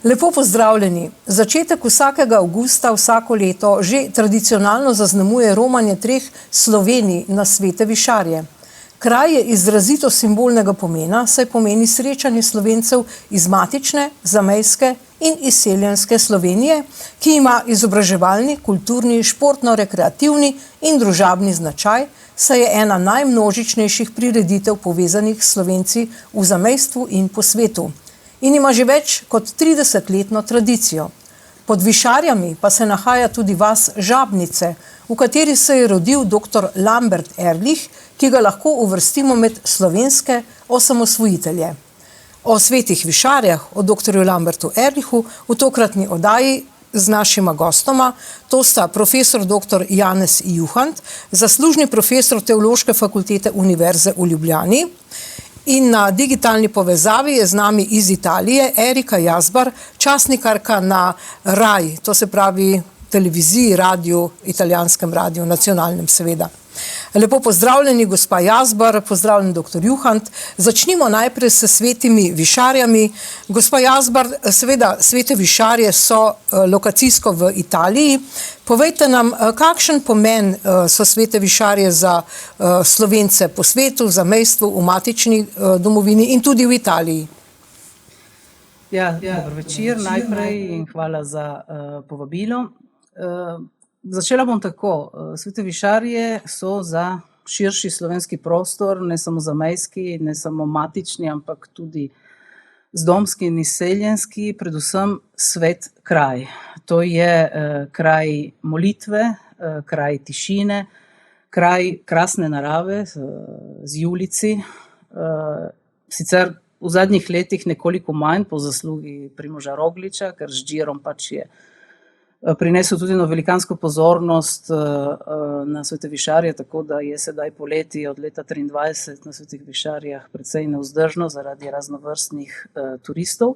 Lepo pozdravljeni. Začetek vsakega avgusta vsako leto že tradicionalno zaznamuje romanje 3 Slovenij na Svete višarje. Kraj je izrazito simbolnega pomena, saj pomeni srečanje Slovencev iz matične, zamejske in izseljenske Slovenije, ki ima izobraževalni, kulturni, športno-rekreativni in družabni značaj, saj je ena najmnožičnejših prireditev povezanih s Slovenci v zamejstvu in po svetu. In ima že več kot 30-letno tradicijo. Pod Višarjami pa se nahaja tudi vas Žabnice, v kateri se je rodil dr. Lambert Erlich, ki ga lahko uvrstimo med slovenske osamosvojitelje. O svetih Višarjah, o dr. Lambertu Erlichu v tokratni oddaji z našima gostoma, to sta profesor dr. Janez Juhant, zaslužni profesor Teološke fakultete Univerze v Ljubljani, in na digitalni povezavi je z nami iz Italije Erika Jazbar, časnikarka na RAI, to se pravi televiziji, radiju, italijanskem radiju, nacionalnem seveda. Lepo pozdravljeni, gospa Jazbar, pozdravljen dr. Juhant. Začnimo najprej s svetimi Višarjami. Gospa Jazbar, seveda svete Višarje so lokacijsko v Italiji. Povejte nam, kakšen pomen so svete Višarje za Slovence po svetu, v zamejstvu, v matični domovini in tudi v Italiji? Ja, dober večer najprej in hvala za povabilo. Začela bom tako. Svete Višarje so za širši slovenski prostor, ne samo zamejski, ne samo matični, ampak tudi zdomski in izseljenski, predvsem svet kraj. To je kraj molitve, kraj tišine, kraj krasne narave z Julici. Sicer v zadnjih letih nekoliko manj po zaslugi Primoža Rogliča, ker z Girom pač je prinesel tudi na velikansko pozornost na Svete Višarje, tako da je sedaj poleti od leta 2023 na Svetih Višarjah precej nevzdržno zaradi raznovrstnih turistov.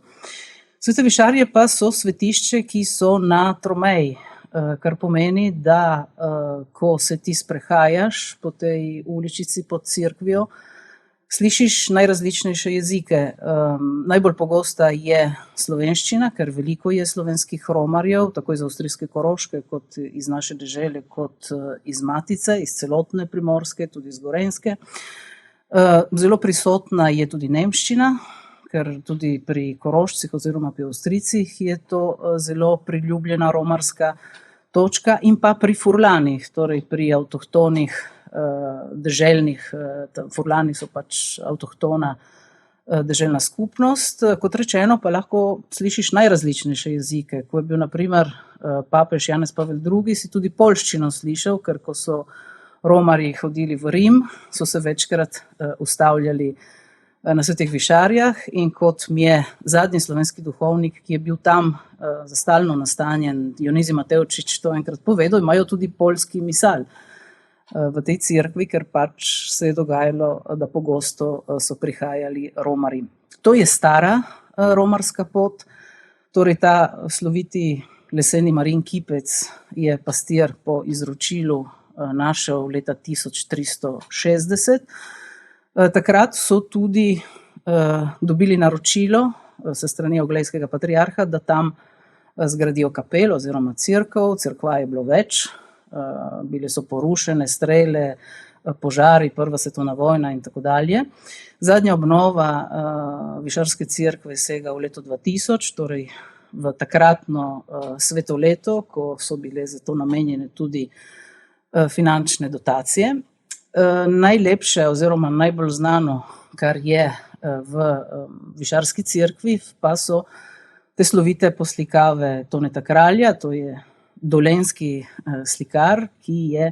Svete Višarje pa so svetišče, ki so na tromeji, kar pomeni, da ko se ti sprehajaš po tej uličici pod cerkvijo, slišiš najrazličnejše jezike. Najbolj pogosta je slovenščina, ker veliko je slovenskih romarjev, tako iz avstrijske Koroške, kot iz naše dežele, kot iz Matice, iz celotne Primorske, tudi iz Gorenjske. Zelo prisotna je tudi nemščina, ker tudi pri Korošcih oziroma pri Avstrijcih je to zelo priljubljena romarska točka, in pa pri Furlanih, torej pri avtohtonih deželnih, Furlani so pač avtohtona deželna skupnost. Kot rečeno, pa lahko slišiš najrazličnejše jezike. Ko je bil na primer papež Janez Pavel II, si tudi poljščino slišal, ker ko so romarji hodili v Rim, so se večkrat ustavljali na Svetih Višarjah, in kot mi je zadnji slovenski duhovnik, ki je bil tam za stalno nastanjen, Dionizij Matevčič, to enkrat povedal, imajo tudi poljski misal v tej cerkvi, ker pač se je dogajalo, da pogosto so prihajali romarji. To je stara romarska pot, torej ta sloviti leseni Marijin kipec je pastir po izročilu našel leta 1360. Takrat so tudi dobili naročilo se strani oglejskega patriarha, da tam zgradijo kapelo oziroma cerkev. Cerkva je bilo več, bile so porušene, strele, požari, prva svetovna vojna in tako dalje. Zadnja obnova Višarske cerkve sega v leto 2000, torej v takratno svetoleto, ko so bile za to namenjene tudi finančne dotacije. Najlepše oziroma najbolj znano, kar je v Višarski cerkvi, pa so te slovite poslikave Toneta Kralja, to je dolenjski slikar, ki je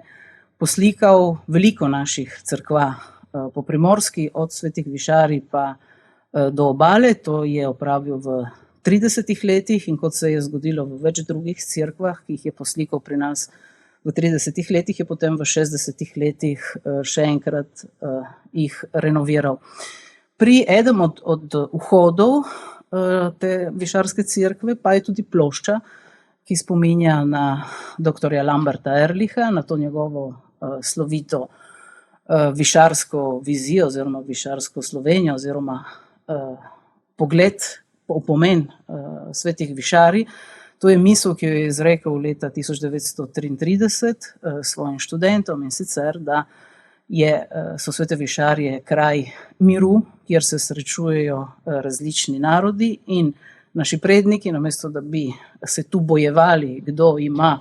poslikal veliko naših cerkva po Primorski, od Svetih Višarij pa do Obale. To je opravil v 30 letih, in kot se je zgodilo v več drugih cerkvah, ki jih je poslikal pri nas v 30 letih, je potem v 60 letih še enkrat jih renoviral. Pri enem od vhodov te Višarske cerkve pa je tudi plošča, ki spominja na dr. Lamberta Erlicha, na to njegovo slovito višarsko vizijo oziroma višarsko Slovenijo oziroma pogled pomen svetih višarij. To je misel, ki jo je izrekel leta 1933 svojim študentom, in sicer, da so svete višarje kraj miru, kjer se srečujejo različni narodi, in naši predniki, namesto da bi se tu bojevali, kdo ima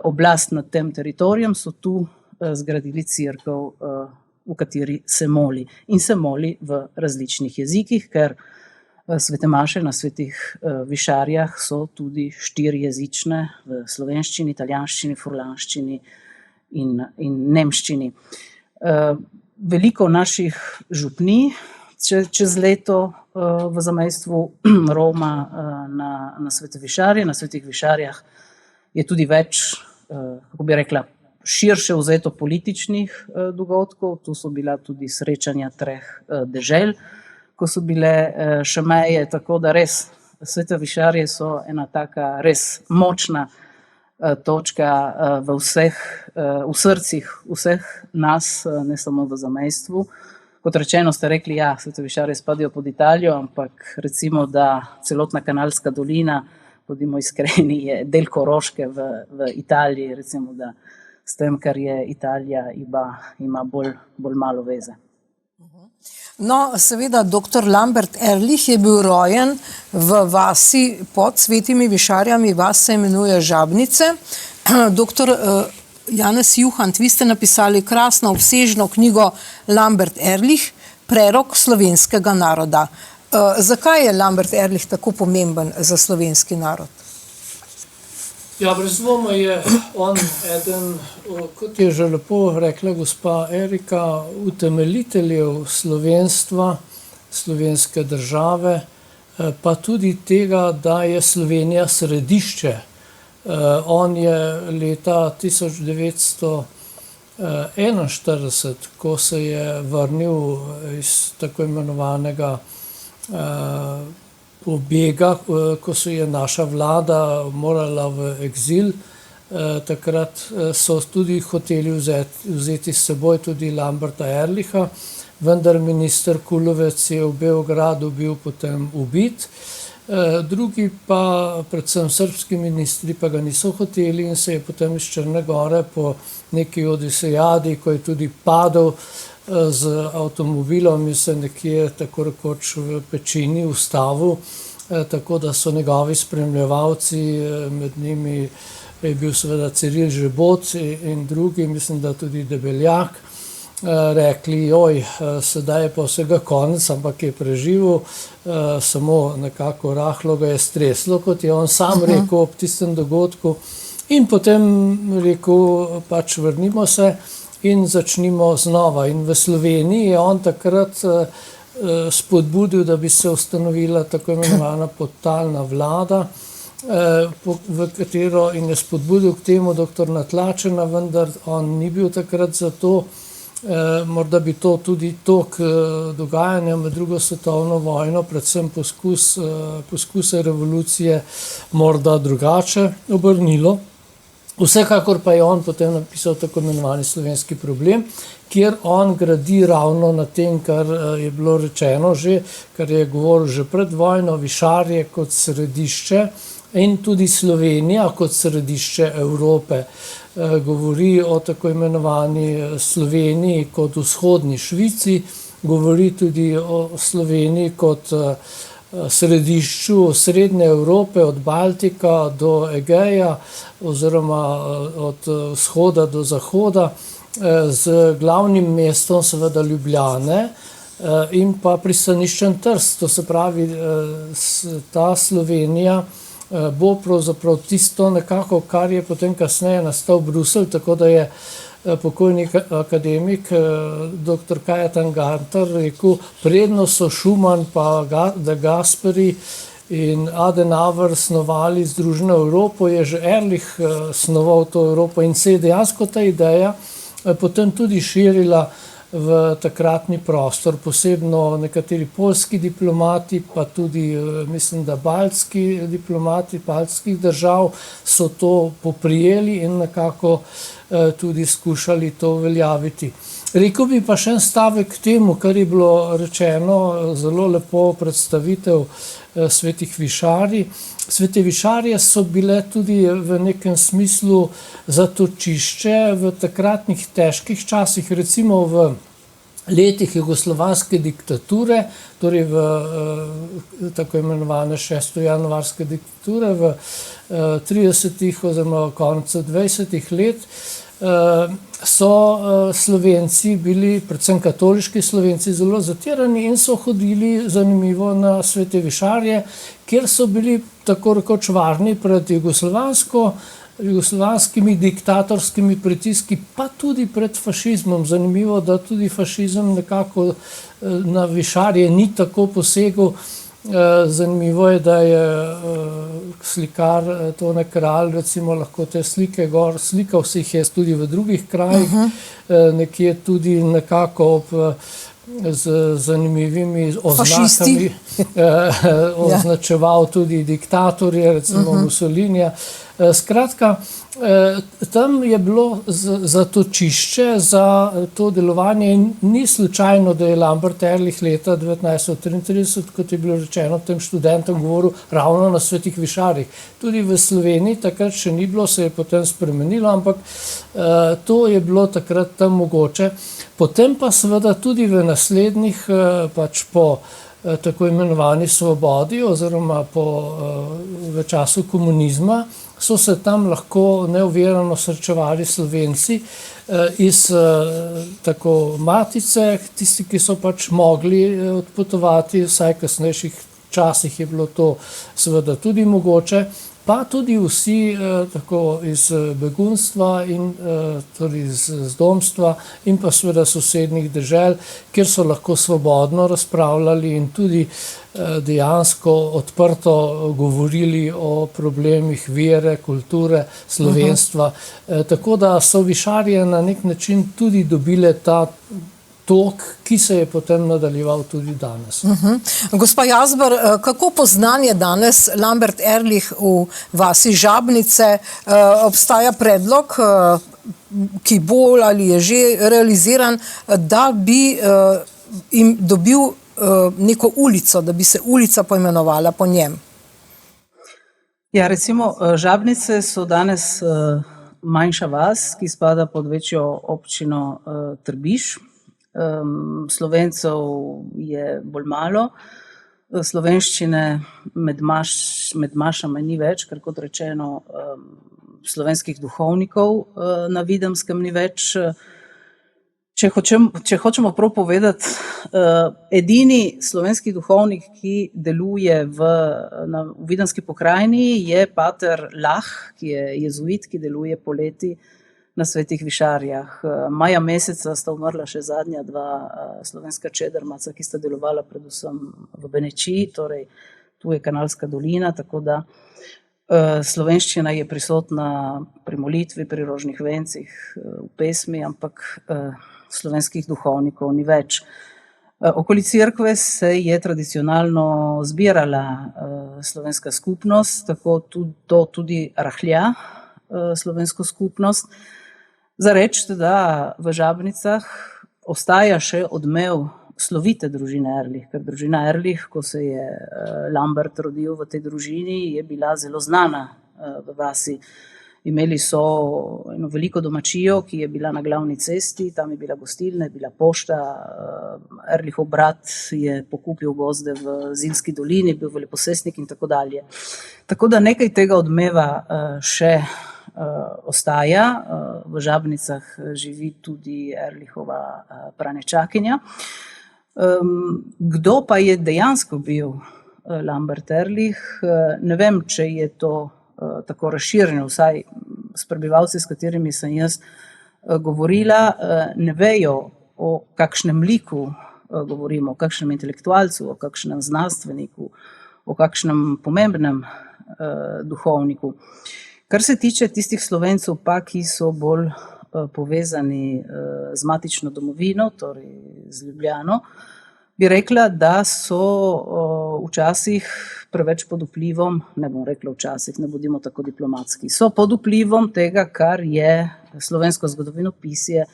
oblast nad tem teritorijem, so tu zgradili cerkev, v kateri se moli. In se moli v različnih jezikih, ker svete maše na svetih višarjah so tudi štirijezične, v slovenščini, italijanščini, furlanščini in nemščini. Veliko naših župnij čez leto v zamejstvu roma na svete višarje. Na svetih višarjah je tudi več, kako bi rekla, širše vzeto političnih dogodkov. Tu so bila tudi srečanja treh dežel, ko so bile še meje, tako da res svete višarje so ena taka res močna točka v srcih vseh nas, ne samo v zamejstvu. Kot rečeno, ste rekli, ja, svete višarje spadajo pod Italijo, ampak recimo, da celotna Kanalska dolina, bodimo iskreni, je del Koroške v Italiji, recimo, da s tem, kar je Italija, ima bolj malo veze. No, seveda, dr. Lambert Ehrlich je bil rojen v vasi pod Svetimi višarjami, vas se imenuje Žabnice. Dr. Janez Juhant, vi ste napisali krasno obsežno knjigo Lambert Ehrlich, Prerok slovenskega naroda. Zakaj je Lambert Ehrlich tako pomemben za slovenski narod? Ja, brez dvoma je on eden, kot je že lepo rekla gospa Erika, utemeljiteljev slovenstva, slovenske države, pa tudi tega, da je Slovenija središče. On je leta 1941, ko se je vrnil iz tako imenovanega pobega, ko se je naša vlada morala v eksil, takrat so tudi hoteli vzeti s seboj tudi Lamberta Ehrlicha, vendar minister Kulovec je v Beogradu bil potem ubit. Drugi pa, predvsem srbski ministri, pa ga niso hoteli in se je potem iz Črne Gore po neki odisejadi, ko je tudi padel z avtomobilom in se nekje tako rekoč v pečini ustavil, tako da so njegovi spremljevalci, med njimi je bil seveda Ciril Žebot in drugi, mislim, da tudi Debeljak, rekli, joj, sedaj je pa vsega konec, ampak je preživel, samo nekako rahlo ga je streslo, kot je on sam rekel ob tistem dogodku, in potem rekel, pač vrnimo se in začnimo znova. In v Sloveniji je on takrat spodbudil, da bi se ustanovila tako imenovana podtalna vlada, v katero in je spodbudil k temu dr. Natlačena, vendar on ni bil takrat za to. Morda bi to tudi tok dogajanja med drugo svetovno vojno, predvsem poskuse revolucije, morda drugače obrnilo. Vsekakor pa je on potem napisal tako imenovani Slovenski problem, kjer on gradi ravno na tem, kar je bilo rečeno že, kar je govoril že pred vojno, višarje kot središče in tudi Slovenija kot središče Evrope. Govori o tako imenovani Sloveniji kot vzhodni Švici, govori tudi o Sloveniji kot središču srednje Evrope, od Baltika do Egeja oziroma od vzhoda do zahoda, z glavnim mestom seveda Ljubljane in pa pristaniščem Trst. To se pravi, ta Slovenija bo pravzaprav tisto nekako, kar je potem kasneje nastal Bruselj, tako da je pokojni akademik dr. Kajetan Gantar rekel, predno so Schumann pa De Gasperi in Adenauer snovali Združeno Evropo, je že Ehrlich snoval to Evropo in se je dejansko ta ideja potem tudi širila v takratni prostor, posebno nekateri poljski diplomati, pa tudi mislim, da baltski diplomati baltskih držav so to poprijeli in nekako tudi skušali to uveljaviti. Rekel bi pa še en stavek k temu, kar je bilo rečeno, zelo lepo predstavitev svetih višarij. Svete višarije so bile tudi v nekem smislu zatočišče v takratnih težkih časih, recimo v letih jugoslovanske diktature, torej v tako imenovane 6. januarske diktature v 30. oziroma koncu 20. let, so Slovenci bili, predvsem katoliški Slovenci, zelo zatirani in so hodili, zanimivo, na svete višarje, kjer so bili tako rekoč varni pred jugoslovanskimi diktatorskimi pritiski, pa tudi pred fašizmom. Zanimivo, da tudi fašizem nekako na višarje ni tako posegel. Zanimivo je, da je slikar Tone Kralj recimo lahko te slike gor, slikal si jih je tudi v drugih krajih, nekje tudi nekako z zanimivimi oznakami označeval tudi diktatorje, recimo Mussolinija. Skratka, tam je bilo zatočišče za to delovanje in ni slučajno, da je Lambert Ehrlich leta 1933, kot je bilo rečeno, tem študentom govoril ravno na svetih višarjih. Tudi v Sloveniji takrat še ni bilo, se je potem spremenilo, ampak to je bilo takrat tam mogoče. Potem pa seveda tudi v naslednjih, pač po tako imenovani svobodi oziroma v času komunizma, so se tam lahko neovirano srečevali Slovenci iz tako matice, tisti, ki so pač mogli odpotovati, vsaj v kasnejših časih je bilo to seveda tudi mogoče, pa tudi vsi tako iz begunstva in tudi iz domstva in pa seveda sosednjih dežel, kjer so lahko svobodno razpravljali in tudi dejansko odprto govorili o problemih vere, kulture, slovenstva. Tako da so višarje na nek način tudi dobile ta tok, ki se je potem nadaljeval tudi danes. Gospa Jazbar, kako poznan je danes Lambert Ehrlich v vasi Žabnice? Obstaja predlog, ki bolj ali je že realiziran, da bi jim dobil neko ulico, da bi se ulica poimenovala po njem? Ja, recimo Žabnice so danes manjša vas, ki spada pod večjo občino Trbiž. Slovencev je bolj malo, slovenščine med mašami ni več, ker kot rečeno slovenskih duhovnikov na Videmskem ni več. Če hočemo prav povedati, edini slovenski duhovnik, ki deluje v Videmski pokrajini, je pater Lah, ki je jezuit, ki deluje poleti na svetih višarjah. Maja meseca sta umrla še zadnja dva slovenska čedermaca, ki sta delovala predvsem v Benečiji, torej tu je Kanalska dolina, tako da slovenščina je prisotna pri molitvi, pri rožnih vencih, v pesmi, ampak slovenskih duhovnikov ni več. Okoli cerkve se je tradicionalno zbirala slovenska skupnost, tako to tudi rahlja slovensko skupnost. Za reči, da v Žabnicah ostaja še odmev slovite družine Ehrlich, ker družina Ehrlich, ko se je Lambert rodil v tej družini, je bila zelo znana v vasi. Imeli so eno veliko domačijo, ki je bila na glavni cesti, tam je bila gostilna, je bila pošta, Ehrlichov brat je pokupil gozde v Zilski dolini, bil veleposestnik in tako dalje. Tako da nekaj tega odmeva še ostaja. V Žabnicah živi tudi Ehrlichova pranečakinja. Kdo pa je dejansko bil Lambert Ehrlich? Ne vem, če je to tako razširjeno, vsaj s prebivalci, s katerimi sem jaz govorila, ne vejo, o kakšnem liku govorimo, o kakšnem intelektualcu, o kakšnem znanstveniku, o kakšnem pomembnem duhovniku. Kar se tiče tistih Slovencev pa, ki so bolj povezani z matično domovino, torej z Ljubljano, bi rekla, da so včasih preveč pod vplivom, ne bom rekla včasih, ne bodimo tako diplomatski, so pod vplivom tega, kar je slovensko zgodovinopisje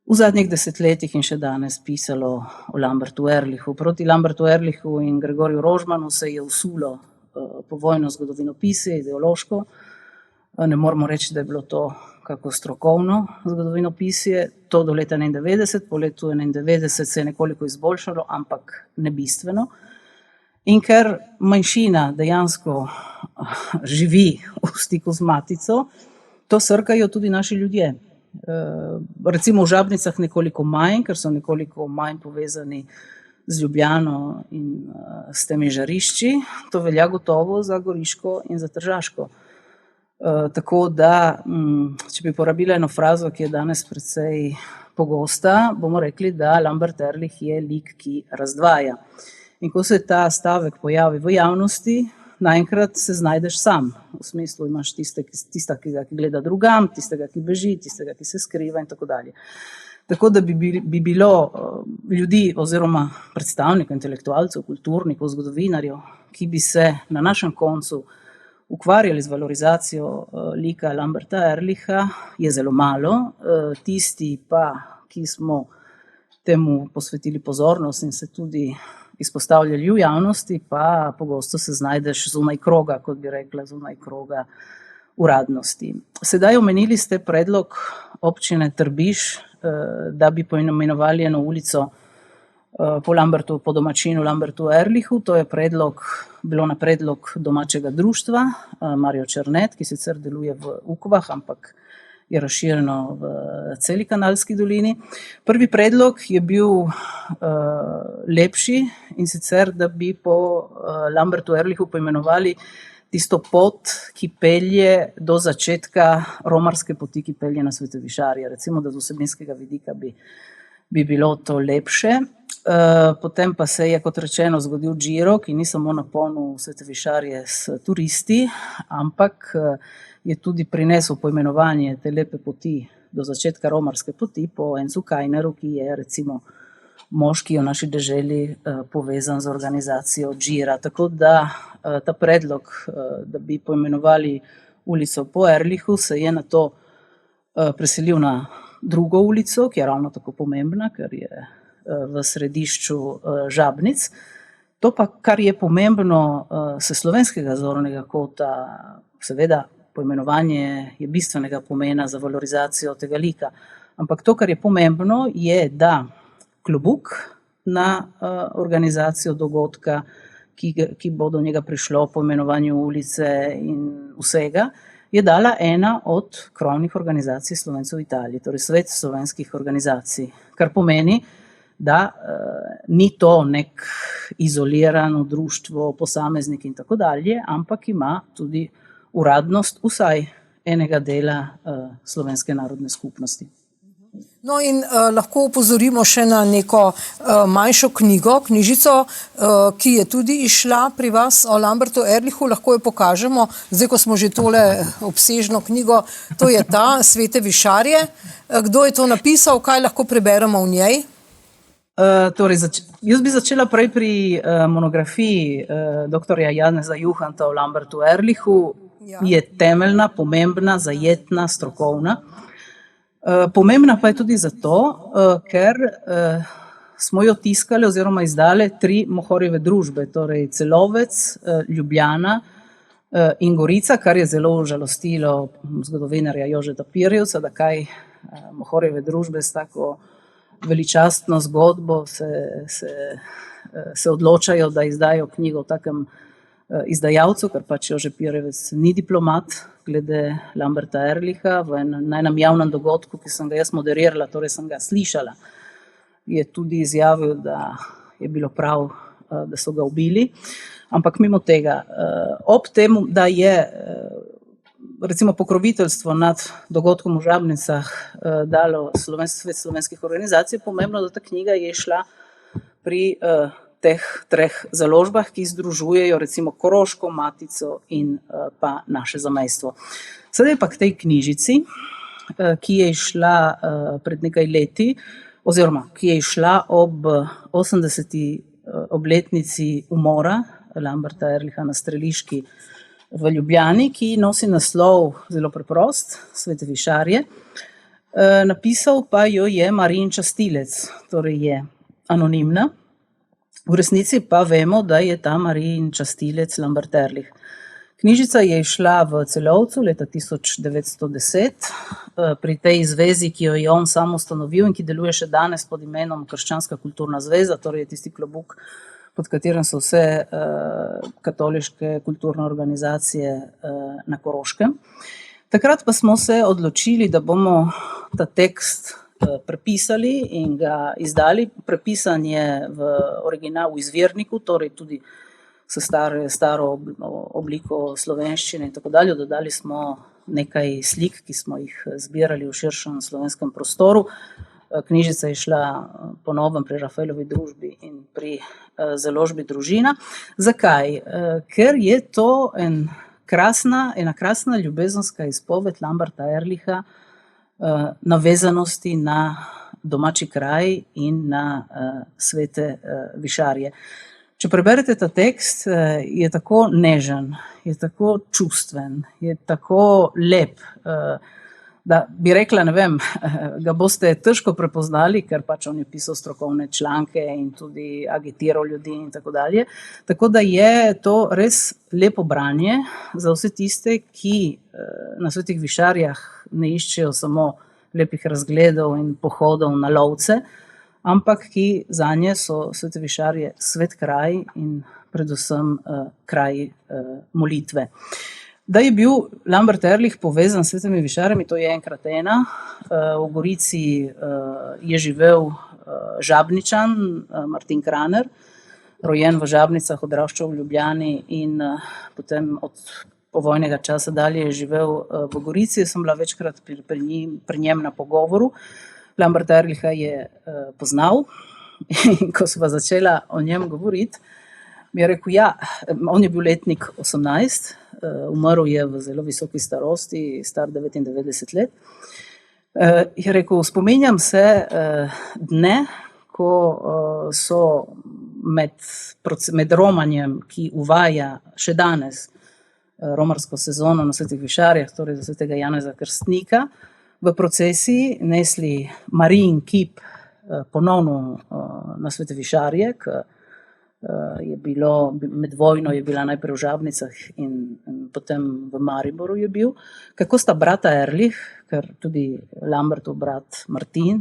v zadnjih desetletjih in še danes pisalo o Lambertu Ehrlichu. Proti Lambertu Ehrlichu in Gregorju Rožmanu se je usulo povojno zgodovinopisje, ideološko. Ne moramo reči, da je bilo to kako strokovno zgodovinopisje. To do leta 1991, po letu 1991 se je nekoliko izboljšalo, ampak ne bistveno. In ker manjšina dejansko živi v stiku z matico, to srkajo tudi naši ljudje. Recimo v Žabnicah nekoliko manj, ker so nekoliko manj povezani z Ljubljano in s temi žarišči. To velja gotovo za Goriško in za Tržaško. Tako da, če bi porabila eno frazo, ki je danes precej pogosta, bomo rekli, da Lambert Ehrlich je lik, ki razdvaja. In ko se ta stavek pojavi v javnosti, naenkrat se znajdeš sam. V smislu imaš tista, ki gleda drugam, tistega, ki beži, tistega, ki se skriva in tako dalje. Tako da bi bilo ljudi oziroma predstavnikov, intelektualcev, kulturnikov, zgodovinarjev, ki bi se na našem koncu ukvarjali z valorizacijo lika Lamberta Ehrlicha, je zelo malo. Tisti pa, ki smo temu posvetili pozornost in se tudi izpostavljali v javnosti, pa pogosto se znajdeš zunaj kroga, kot bi rekla, zunaj kroga uradnosti. Sedaj omenili ste predlog občine Trbiž, da bi poimenovali eno ulico po domačinu Lambertu Ehrlichu. To je bilo na predlog domačega društva Marjo Černet, ki sicer deluje v Ukvah, ampak je razširjeno v celi Kanalski dolini. Prvi predlog je bil lepši, in sicer, da bi po Lambertu Ehrlichu poimenovali tisto pot, ki pelje do začetka romarske poti, ki pelje na Svete Višarje. Recimo, da z vsebinskega vidika bi bilo to lepše. Potem pa se je, kot rečeno, zgodil Giro, ki ni samo napolnil Svete Višarje s turisti, ampak je tudi prinesel poimenovanje te lepe poti do začetka romarske poti po Enzu Kajneru, ki je recimo mož, ki je v naši deželi povezan z organizacijo Gira. Tako da ta predlog, da bi poimenovali ulico po Ehrlichu, se je na to preselil na drugo ulico, ki je ravno tako pomembna, ker je v središču Žabnic. To pa, kar je pomembno s slovenskega zornega kota, seveda poimenovanje je bistvenega pomena za valorizacijo tega lika. Ampak to, kar je pomembno, je, da klobuk na organizacijo dogodka, ki bo do njega prišlo po imenovanju ulice in vsega, je dala ena od krovnih organizacij Slovencev v Italiji, torej Svet slovenskih organizacij, kar pomeni, da ni to nek izolirano društvo, posameznik in tako dalje, ampak ima tudi uradnost vsaj enega dela slovenske narodne skupnosti. No in lahko upozorimo še na neko manjšo knjižico, ki je tudi izšla pri vas o Lambertu Ehrlichu, lahko jo pokažemo, zdaj ko smo že tole obsežno knjigo, to je ta Svete Višarje. Kdo je to napisal, kaj lahko preberemo v njej? Jaz bi začela prej pri monografiji doktorja Janeza Juhanta o Lambertu Ehrlichu. Je temeljna, pomembna, zajetna, strokovna. Pomembna pa je tudi zato, ker smo jo tiskali oziroma izdale 3 Mohorjeve družbe, torej Celovec, Ljubljana in Gorica, kar je zelo užalostilo zgodovinarja Jožeta Pirjevca, da kaj Mohorjeve družbe s tako veličastno zgodbo se odločajo, da izdajo knjigo v takem izdajalcu, ker pač Jože Pirjevec ni diplomat glede Lamberta Ehrlicha. Na enem javnem dogodku, ki sem ga jaz moderirala, torej sem ga slišala, je tudi izjavil, da je bilo prav, da so ga ubili. Ampak mimo tega, ob tem, da je recimo pokroviteljstvo nad dogodkom v Žabnicah dalo Svet slovenskih organizacij, pomembno, da ta knjiga je šla pri teh 3 založbah, ki združujejo recimo Koroško, Matico in pa naše zamejstvo. Sedaj pa k tej knjižici, ki je išla pred nekaj leti, oziroma ki je išla ob 80. obletnici umora Lamberta Ehrlicha na streliški v Ljubljani, ki nosi naslov zelo preprost, Svete Višarje. Napisal pa jo je Marin Častilec, torej je anonimna. V resnici pa vemo, da je ta Marin Častilec Lambert Ehrlich. Knjižica je izšla v Celovcu leta 1910, pri tej zvezi, ki jo je on sam ustanovil in ki deluje še danes pod imenom Krščanska kulturna zveza, torej je tisti klobuk, pod katerim so vse katoliške kulturne organizacije na Koroškem. Takrat pa smo se odločili, da bomo ta tekst prepisali in ga izdali. Prepisan je v originalu v izvirniku, torej tudi s staro obliko slovenščine in tako dalje. Dodali smo nekaj slik, ki smo jih zbirali v širšem slovenskem prostoru. Knjižica je šla po novem pri Rafaelovi družbi in pri založbi Družina. Zakaj? Ker je to ena krasna ljubezenska izpoved Lamberta Ehrlicha, navezanosti na domači kraj in na svete višarje. Če preberete ta tekst, je tako nežen, je tako čustven, je tako lep, da bi rekla, ne vem, ga boste težko prepoznali, ker pač on je pisal strokovne članke in tudi agitiral ljudi in tako dalje. Tako da je to res lepo branje za vse tiste, ki na svetih višarjah ne iščejo samo lepih razgledov in pohodov na lovce, ampak ki zanje so svete višarje svet kraj in predvsem kraj molitve. Da je bil Lambert Ehrlich povezan s svetimi višarjami, to je enkrat ena. V Gorici je živel Žabničan, Martin Kraner, rojen v Žabnicah, odraščal v Ljubljani in potem od povojnega časa dalje je živel v Gorici. Sem bila večkrat pri njem na pogovoru. Lambert Ehrlicha je poznal in ko sva začela o njem govoriti, mi je rekel, ja, on je bil letnik 18, umrl je v zelo visoki starosti, star 99 let. Je rekel, spominjam se dne, ko so med romanjem, ki uvaja še danes romarsko sezono na svetih višarjah, torej za svetega Janeza Krstnika, v procesiji nesli Marijin kip ponovno na svete višarje, je bilo, med vojno je bila najprej v Žabnicah in potem v Mariboru je bil. Kako sta brata Ehrlich, ker tudi Lambertov brat Martin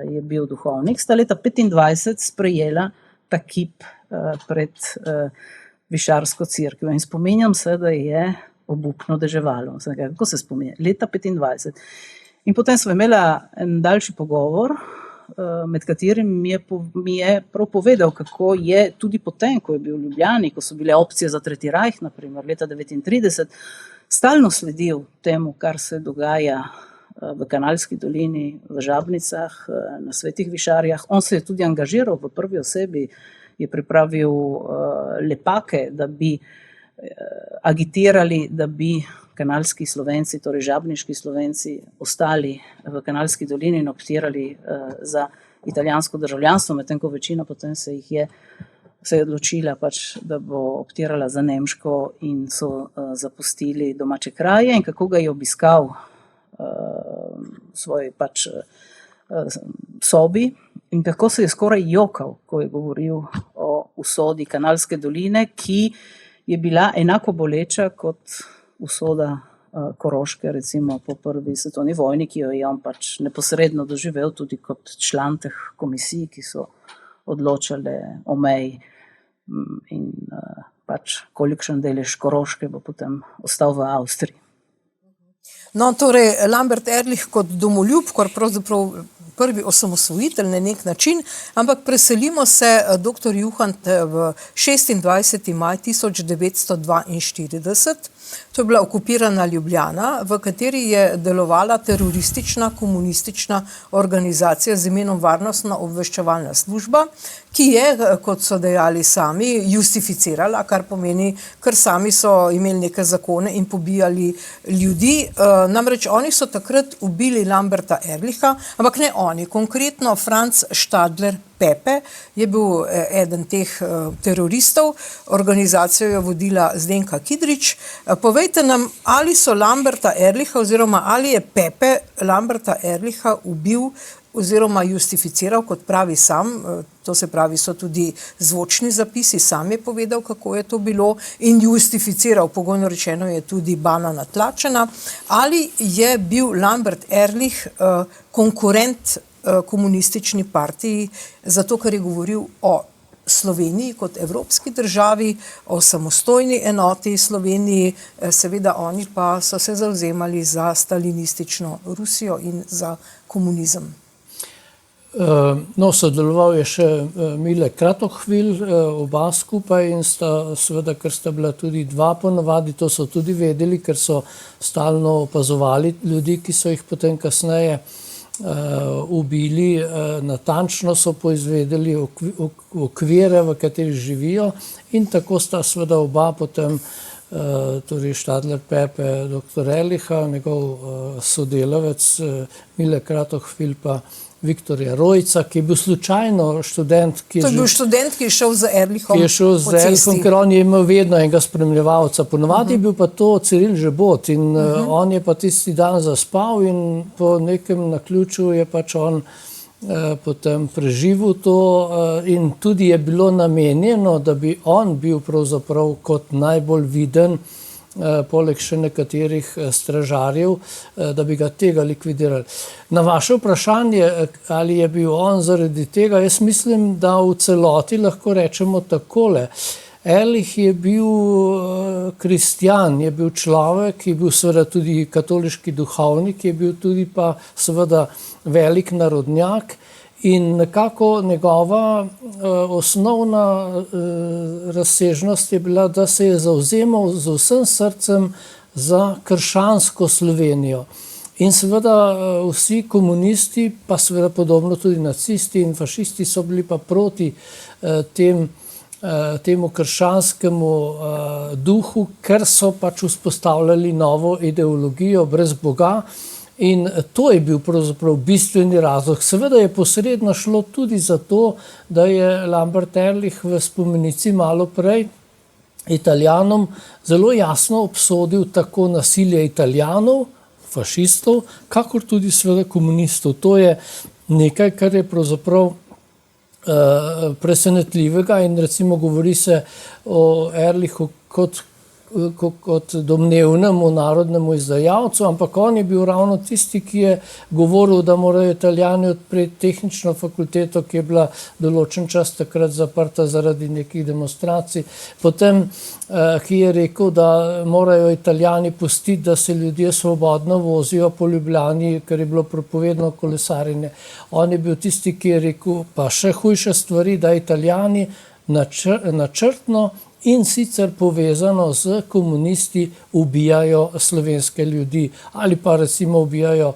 je bil duhovnik, sta leta 1925 sprejela ta kip pred višarsko cerkvijo. In spominjam se, da je obupno deževalo. Kako se spominja? Leta 1925. In potem smo imela en daljši pogovor, med katerim mi je prav povedal, kako je tudi potem, ko je bil v Ljubljani, ko so bile opcije za Tretji rajh, naprimer leta 1939, stalno sledil temu, kar se dogaja v Kanalski dolini, v Žabnicah, na svetih višarjah. On se je tudi angažiral v prvi osebi, je pripravil lepake, da bi agitirali, da bi kanalski Slovenci, torej žabniški Slovenci, ostali v Kanalski dolini in optirali za italijansko državljanstvo, medtem ko večina potem se je odločila, pač, da bo optirala za nemško in so zapustili domače kraje. In kako ga je obiskal svoj pač sobi in kako se je skoraj jokal, ko je govoril o usodi Kanalske doline, ki je bila enako boleča kot usoda Koroške, recimo po prvi svetovni vojni, ki jo je on pač neposredno doživel tudi kot član teh komisij, ki so odločale o meji in pač kolikšen delež Koroške bo potem ostal v Avstriji. No, torej, Lambert Ehrlich kot domoljub, kot pravzaprav prvi osamosvojitelj na nek način, ampak preselimo se dr. Juhant v 26. maj 1942. To je bila okupirana Ljubljana, v kateri je delovala teroristična komunistična organizacija z imenom Varnostna obveščevalna služba, ki je, kot so dejali sami, justificirala, kar pomeni, ker sami so imeli neke zakone in pobijali ljudi. Namreč oni so takrat ubili Lamberta Ehrlicha, ampak ne oni, konkretno Franz Stadler Pepe je bil eden teh teroristov, organizacijo je vodila Zdenka Kidrič. Povejte nam, ali so Lamberta Ehrlicha oziroma ali je Pepe Lamberta Ehrlicha ubil oziroma justificiral, kot pravi sam, to se pravi, so tudi zvočni zapisi, sam je povedal, kako je to bilo, in justificiral, pogojno rečeno je tudi bana natlačena, ali je bil Lambert Ehrlich konkurent komunistični partiji, zato ker je govoril o Sloveniji kot evropski državi, o samostojni enoti Sloveniji, seveda oni pa so se zavzemali za stalinistično Rusijo in za komunizem. No, sodeloval je še Mile Kratochwil, oba skupaj, in sta seveda, ker sta bila tudi dva ponavadi, to so tudi vedeli, ker so stalno opazovali ljudi, ki so jih potem kasneje ubili, natančno so poizvedeli okvire, v katerih živijo, in tako sta seveda oba potem, torej Stadler Pepe, dr. Ehrlicha, njegov sodelavec Mile Kratochwil pa Viktorja Rojca, ki je bil slučajno študent, to je bil študent, ki je šel z Ehrlichom ki je šel z Ehrlichom, ker on je imel vedno enega spremljevalca. Ponavadi je bil pa to Ciril Žebot in on je pa tisti dan zaspal in po nekem naključju je pač on potem preživel to in tudi je bilo namenjeno, da bi on bil pravzaprav kot najbolj viden, poleg še nekaterih stražarjev, da bi ga tega likvidirali. Na vaše vprašanje, ali je bil on zaradi tega, jaz mislim, da v celoti lahko rečemo takole. Ehrlich je bil kristjan, je bil človek, je bil seveda tudi katoliški duhovnik, je bil tudi pa seveda velik narodnjak. In nekako njegova osnovna razsežnost je bila, da se je zavzemal z vsem srcem za krščansko Slovenijo. In seveda vsi komunisti, pa seveda podobno tudi nacisti in fašisti so bili pa proti temu krščanskemu duhu, ker so pač vzpostavljali novo ideologijo brez Boga. In to je bil pravzaprav bistveni razlog. Seveda je posredno šlo tudi za to, da je Lambert Ehrlich v spomenici malo prej Italijanom zelo jasno obsodil tako nasilje Italijanov, fašistov, kakor tudi seveda komunistov. To je nekaj, kar je pravzaprav presenetljivega in recimo govori se o Ehrlichu kot domnevnemu narodnemu izdajalcu, ampak on je bil ravno tisti, ki je govoril, da morajo Italijani odpreti tehnično fakulteto, ki je bila določen čas takrat zaprta zaradi nekih demonstracij. Potem, ki je rekel, da morajo Italijani pustiti, da se ljudje svobodno vozijo po Ljubljani, ker je bilo prepovedano kolesarjenje. On je bil tisti, ki je rekel, pa še hujše stvari, da Italijani načrtno in sicer povezano z komunisti ubijajo slovenske ljudi. Ali pa recimo ubijajo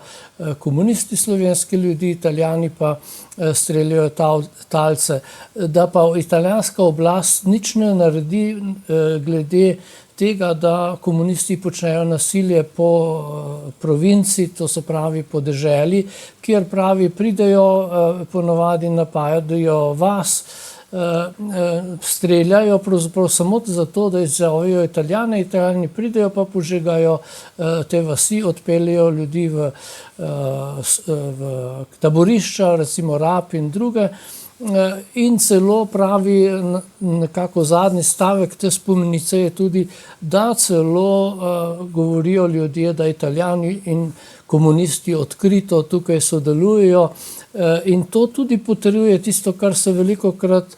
komunisti slovenske ljudi, Italijani pa streljajo talce. Da pa italijanska oblast nič ne naredi glede tega, da komunisti počnejo nasilje po provinci, to se pravi po deželi, kjer pravi pridejo, ponavadi napadajo vas, streljajo pravzaprav samo zato, da izzovejo Italijane, Italijani pridejo pa požegajo te vasi, odpeljejo ljudi v taborišča, recimo Rab in druge. In celo pravi, nekako zadnji stavek te spomenice je tudi, da celo govorijo ljudje, da Italijani in komunisti odkrito tukaj sodelujejo. In to tudi potrjuje tisto, kar se velikokrat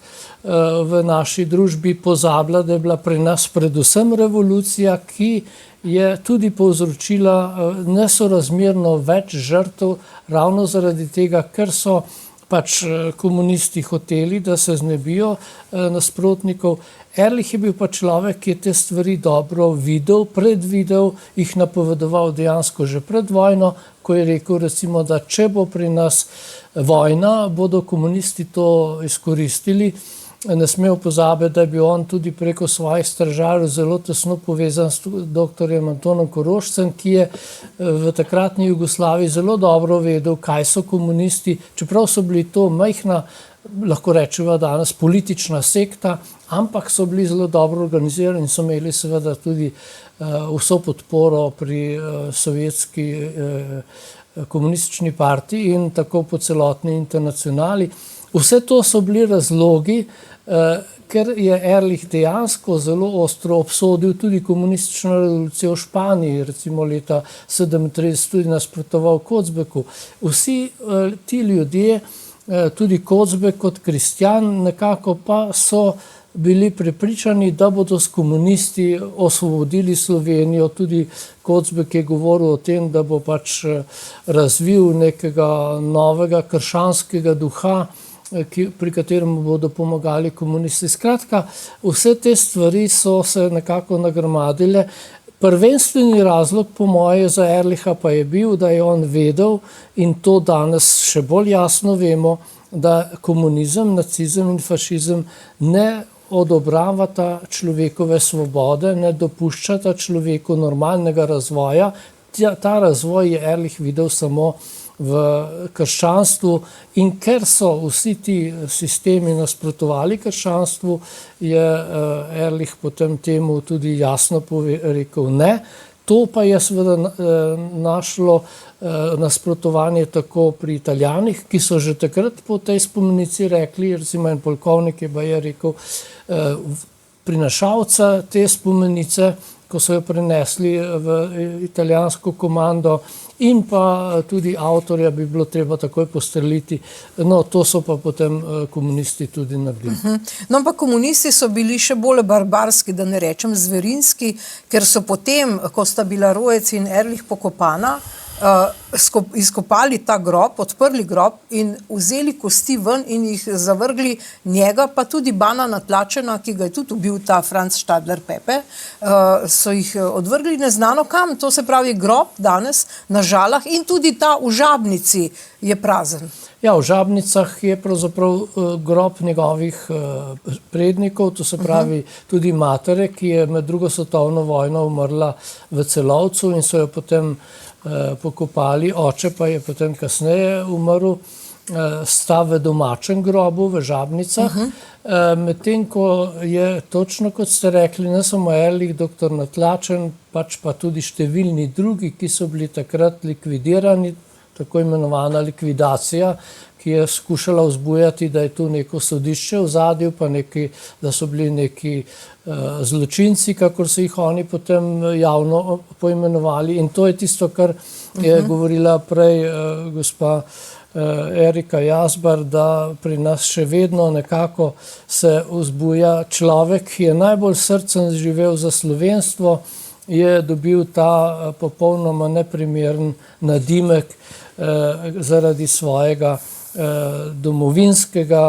v naši družbi pozablja, da je bila pri nas predvsem revolucija, ki je tudi povzročila nesorazmerno več žrtev ravno zaradi tega, ker so pač komunisti hoteli, da se znebijo nasprotnikov. Ehrlich je bil pa človek, ki je te stvari dobro videl, predvidel, jih napovedoval dejansko že pred vojno, ko je rekel recimo, da če bo pri nas vojna, bodo komunisti to izkoristili. Ne smel pozabiti, da je bil on tudi preko svojih stražarjev zelo tesno povezan s doktorjem Antonom Korošcem, ki je v takratni Jugoslaviji zelo dobro vedel, kaj so komunisti, čeprav so bili to majhna lahko rečemo danes politična sekta, ampak so bili zelo dobro organizirani in so imeli seveda tudi vso podporo pri sovjetski komunistični partiji in tako po celotni internacionali. Vse to so bili razlogi, ker je Ehrlich dejansko zelo ostro obsodil tudi komunistično revolucijo v Španiji, recimo leta 1937 tudi nasprotoval Kozbeku. Vsi ti ljudje, tudi Kozbek kot kristjan, nekako pa so bili prepričani, da bodo s komunisti osvobodili Slovenijo. Tudi Kozbek je govoril o tem, da bo pač razvil nekega novega krščanskega duha, pri katerem bodo pomagali komunisti. Skratka, vse te stvari so se nekako nagrmadile. Prvenstveni razlog po moje za Ehrlicha pa je bil, da je on vedel, in to danes še bolj jasno vemo, da komunizem, nacizem in fašizem ne odobravata človekove svobode, ne dopuščata človeku normalnega razvoja. Ta razvoj je Ehrlich videl samo v krščanstvu, in ker so vsi ti sistemi nasprotovali krščanstvu, je Ehrlich potem temu tudi jasno rekel ne. To pa je seveda našlo nasprotovanje tako pri Italijanih, ki so že takrat po tej spomenici rekli, recimo en polkovnik je rekel, prinašalca te spomenice, ko so jo prenesli v italijansko komando, in pa tudi avtorja bi bilo treba takoj postreliti. No, to so pa potem komunisti tudi naredili. No, ampak komunisti so bili še bolj barbarski, da ne rečem zverinski, ker so potem, ko sta bila Rojec in Ehrlich pokopana, izkopali ta grob, odprli grob in vzeli kosti ven in jih zavrgli, njega pa tudi Bana Natlačena, ki ga je tudi ubil ta Franz Stadler Pepe, so jih odvrgli neznano kam. To se pravi, grob danes na Žalah in tudi ta v Žabnici je prazen. Ja, v Žabnicah je pravzaprav grob njegovih prednikov, to se pravi tudi matere, ki je med drugo svetovno vojno umrla v Celovcu in so jo potem pokopali. Oče pa je potem kasneje umrl, sta v domačem grobu v Žabnicah. Medtem ko je točno, kot ste rekli, ne samo Ehrlich, doktor Natlačen, pač pa tudi številni drugi, ki so bili takrat likvidirani, tako imenovana likvidacija, ki je skušala vzbujati, da je tu neko sodišče v zadju, pa da so bili neki zločinci, kakor so jih oni potem javno poimenovali. In to je tisto, kar je govorila prej gospa Erika Jazbar, da pri nas še vedno nekako se vzbuja človek, ki je najbolj srcem živel za slovenstvo, je dobil ta popolnoma neprimeren nadimek zaradi svojega domovinskega,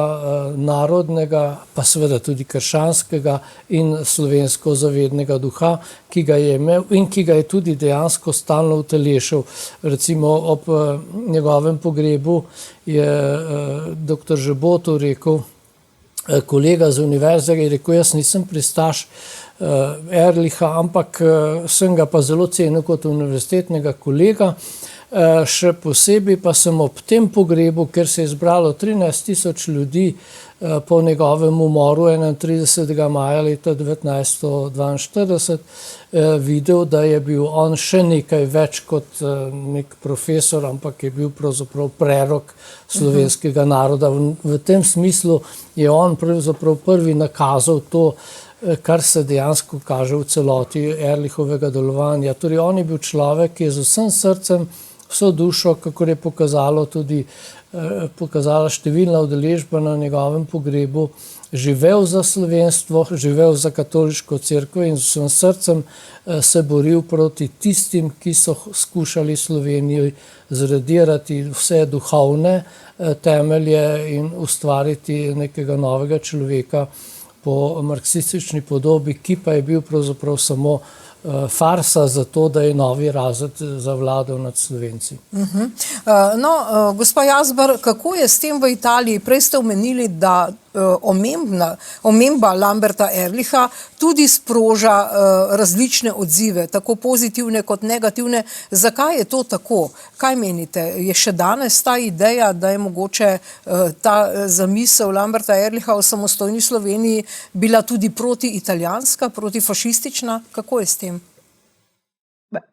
narodnega, pa seveda tudi krščanskega in slovensko zavednega duha, ki ga je imel in ki ga je tudi dejansko stalno utelešal. Recimo ob njegovem pogrebu je dr. Žebotov rekel, kolega z univerze, je rekel, jaz nisem pristaš Ehrlicha, ampak sem ga pa zelo cenil kot univerzitetnega kolega. Še posebej pa sem ob tem pogrebu, ker se je zbralo 13.000 ljudi po njegovem umoru 31. maja leta 1942, videl, da je bil on še nekaj več kot nek profesor, ampak je bil pravzaprav prerok slovenskega naroda. V tem smislu je on pravzaprav prvi nakazal to, kar se dejansko kaže v celoti Ehrlichovega delovanja. Torej, on je bil človek, ki je z vsem srcem, vso dušo, kakor je pokazala številna udeležba na njegovem pogrebu, živel za slovenstvo, živel za katoliško cerkev in z vsem srcem se boril proti tistim, ki so skušali Sloveniji zradirati vse duhovne temelje in ustvariti nekega novega človeka po marksistični podobi, ki pa je bil pravzaprav samo farsa za to, da je novi razred zavladal nad Slovenci. No, gospa Jazbar, kako je s tem v Italiji? Prej ste omenili, da omemba Lamberta Ehrlicha tudi sproža različne odzive, tako pozitivne kot negativne. Zakaj je to tako? Kaj menite? Je še danes ta ideja, da je mogoče ta zamisel Lamberta Ehrlicha o samostojni Sloveniji bila tudi protiitalijanska, protifašistična? Kako je s tem?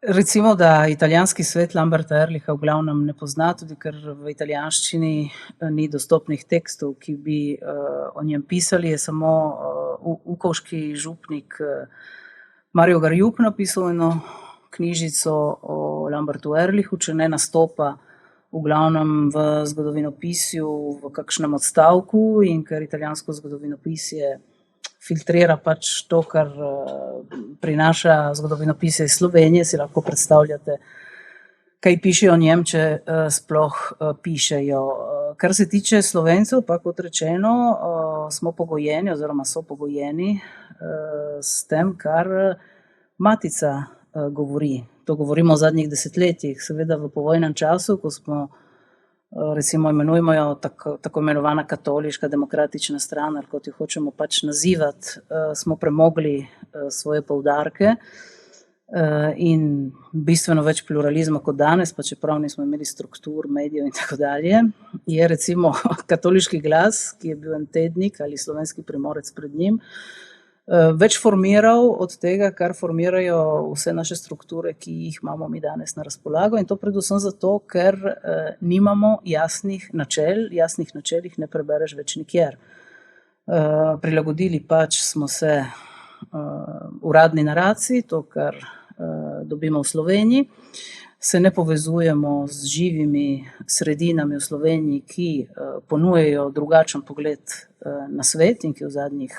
Recimo, da italijanski svet Lamberta Ehrlicha v glavnem ne pozna, tudi ker v italijanščini ni dostopnih tekstov, ki bi o njem pisali. Je samo ukovški župnik Mario Garjup napisal eno knjižico o Lambertu Ehrlichu, če ne nastopa v glavnem v zgodovinopisju v kakšnem odstavku, in ker italijansko zgodovinopisje filtrira pač to, kar prinaša zgodovinopisje iz Slovenije, si lahko predstavljate, kaj pišejo o njem, če sploh pišejo. Kar se tiče Slovencev, pa kot rečeno, smo pogojeni oziroma so pogojeni s tem, kar matica govori. To govorimo v zadnjih desetletjih, seveda v povojnem času, ko smo recimo imenujemo jo tako imenovana katoliška demokratična stran, ali kot jo hočemo pač nazivati, smo premogli svoje poudarke in bistveno več pluralizma kot danes, pa čeprav nismo imeli struktur, medijev in tako dalje, je recimo Katoliški glas, ki je bil en tednik ali Slovenski primorec pred njim, več formiral od tega, kar formirajo vse naše strukture, ki jih imamo mi danes na razpolago, in to predvsem zato, ker nimamo jasnih načel jih ne prebereš več nikjer. Prilagodili pač smo se uradni naraciji, to, kar dobimo v Sloveniji, se ne povezujemo z živimi sredinami v Sloveniji, ki ponujejo drugačen pogled na svet in ki v zadnjih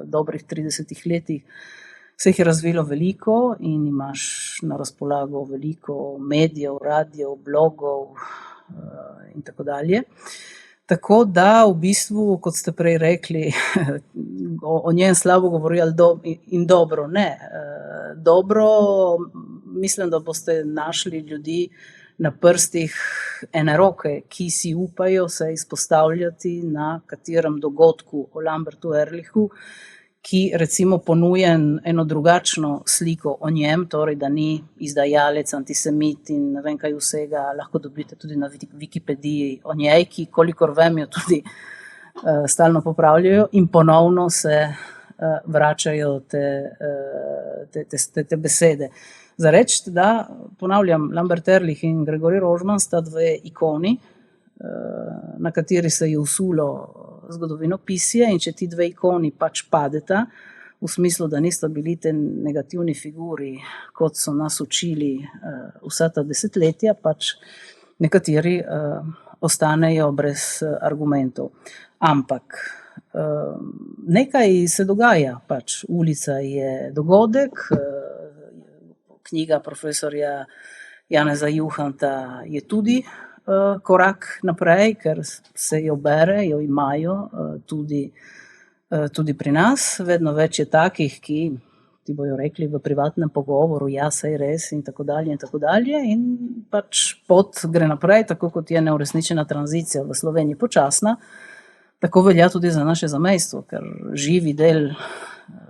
dobrih 30 letih se jih je razvilo veliko in imaš na razpolago veliko medijev, radijev, blogov in tako dalje. Tako da v bistvu, kot ste prej rekli, o njem slabo govori in dobro ne. Dobro, mislim, da boste našli ljudi na prstih ene roke, ki si upajo se izpostavljati na katerem dogodku o Lambertu Ehrlichu, ki recimo ponuja eno drugačno sliko o njem, torej da ni izdajalec, antisemit in ne vem kaj vsega, lahko dobite tudi na Wikipediji o njej, ki kolikor vem jo tudi stalno popravljajo in ponovno se vračajo te besede. Za reči, da ponavljam, Lambert Ehrlich in Gregorij Rožman sta dve ikoni, na kateri se je usulo zgodovinopisje, in če ti dve ikoni pač padeta, v smislu, da nista bili te negativni figuri, kot so nas učili vsa ta desetletja, pač nekateri ostanejo brez argumentov. Ampak nekaj se dogaja, pač ulica je dogodek, knjiga profesorja Janeza Juhanta je tudi korak naprej, ker se jo bere, jo imajo tudi pri nas. Vedno več je takih, ki ti bojo rekli v privatnem pogovoru, ja, saj res in tako dalje in tako dalje, in pač pot gre naprej, tako kot je neuresničena tranzicija v Sloveniji počasna, tako velja tudi za naše zamejstvo, ker živi del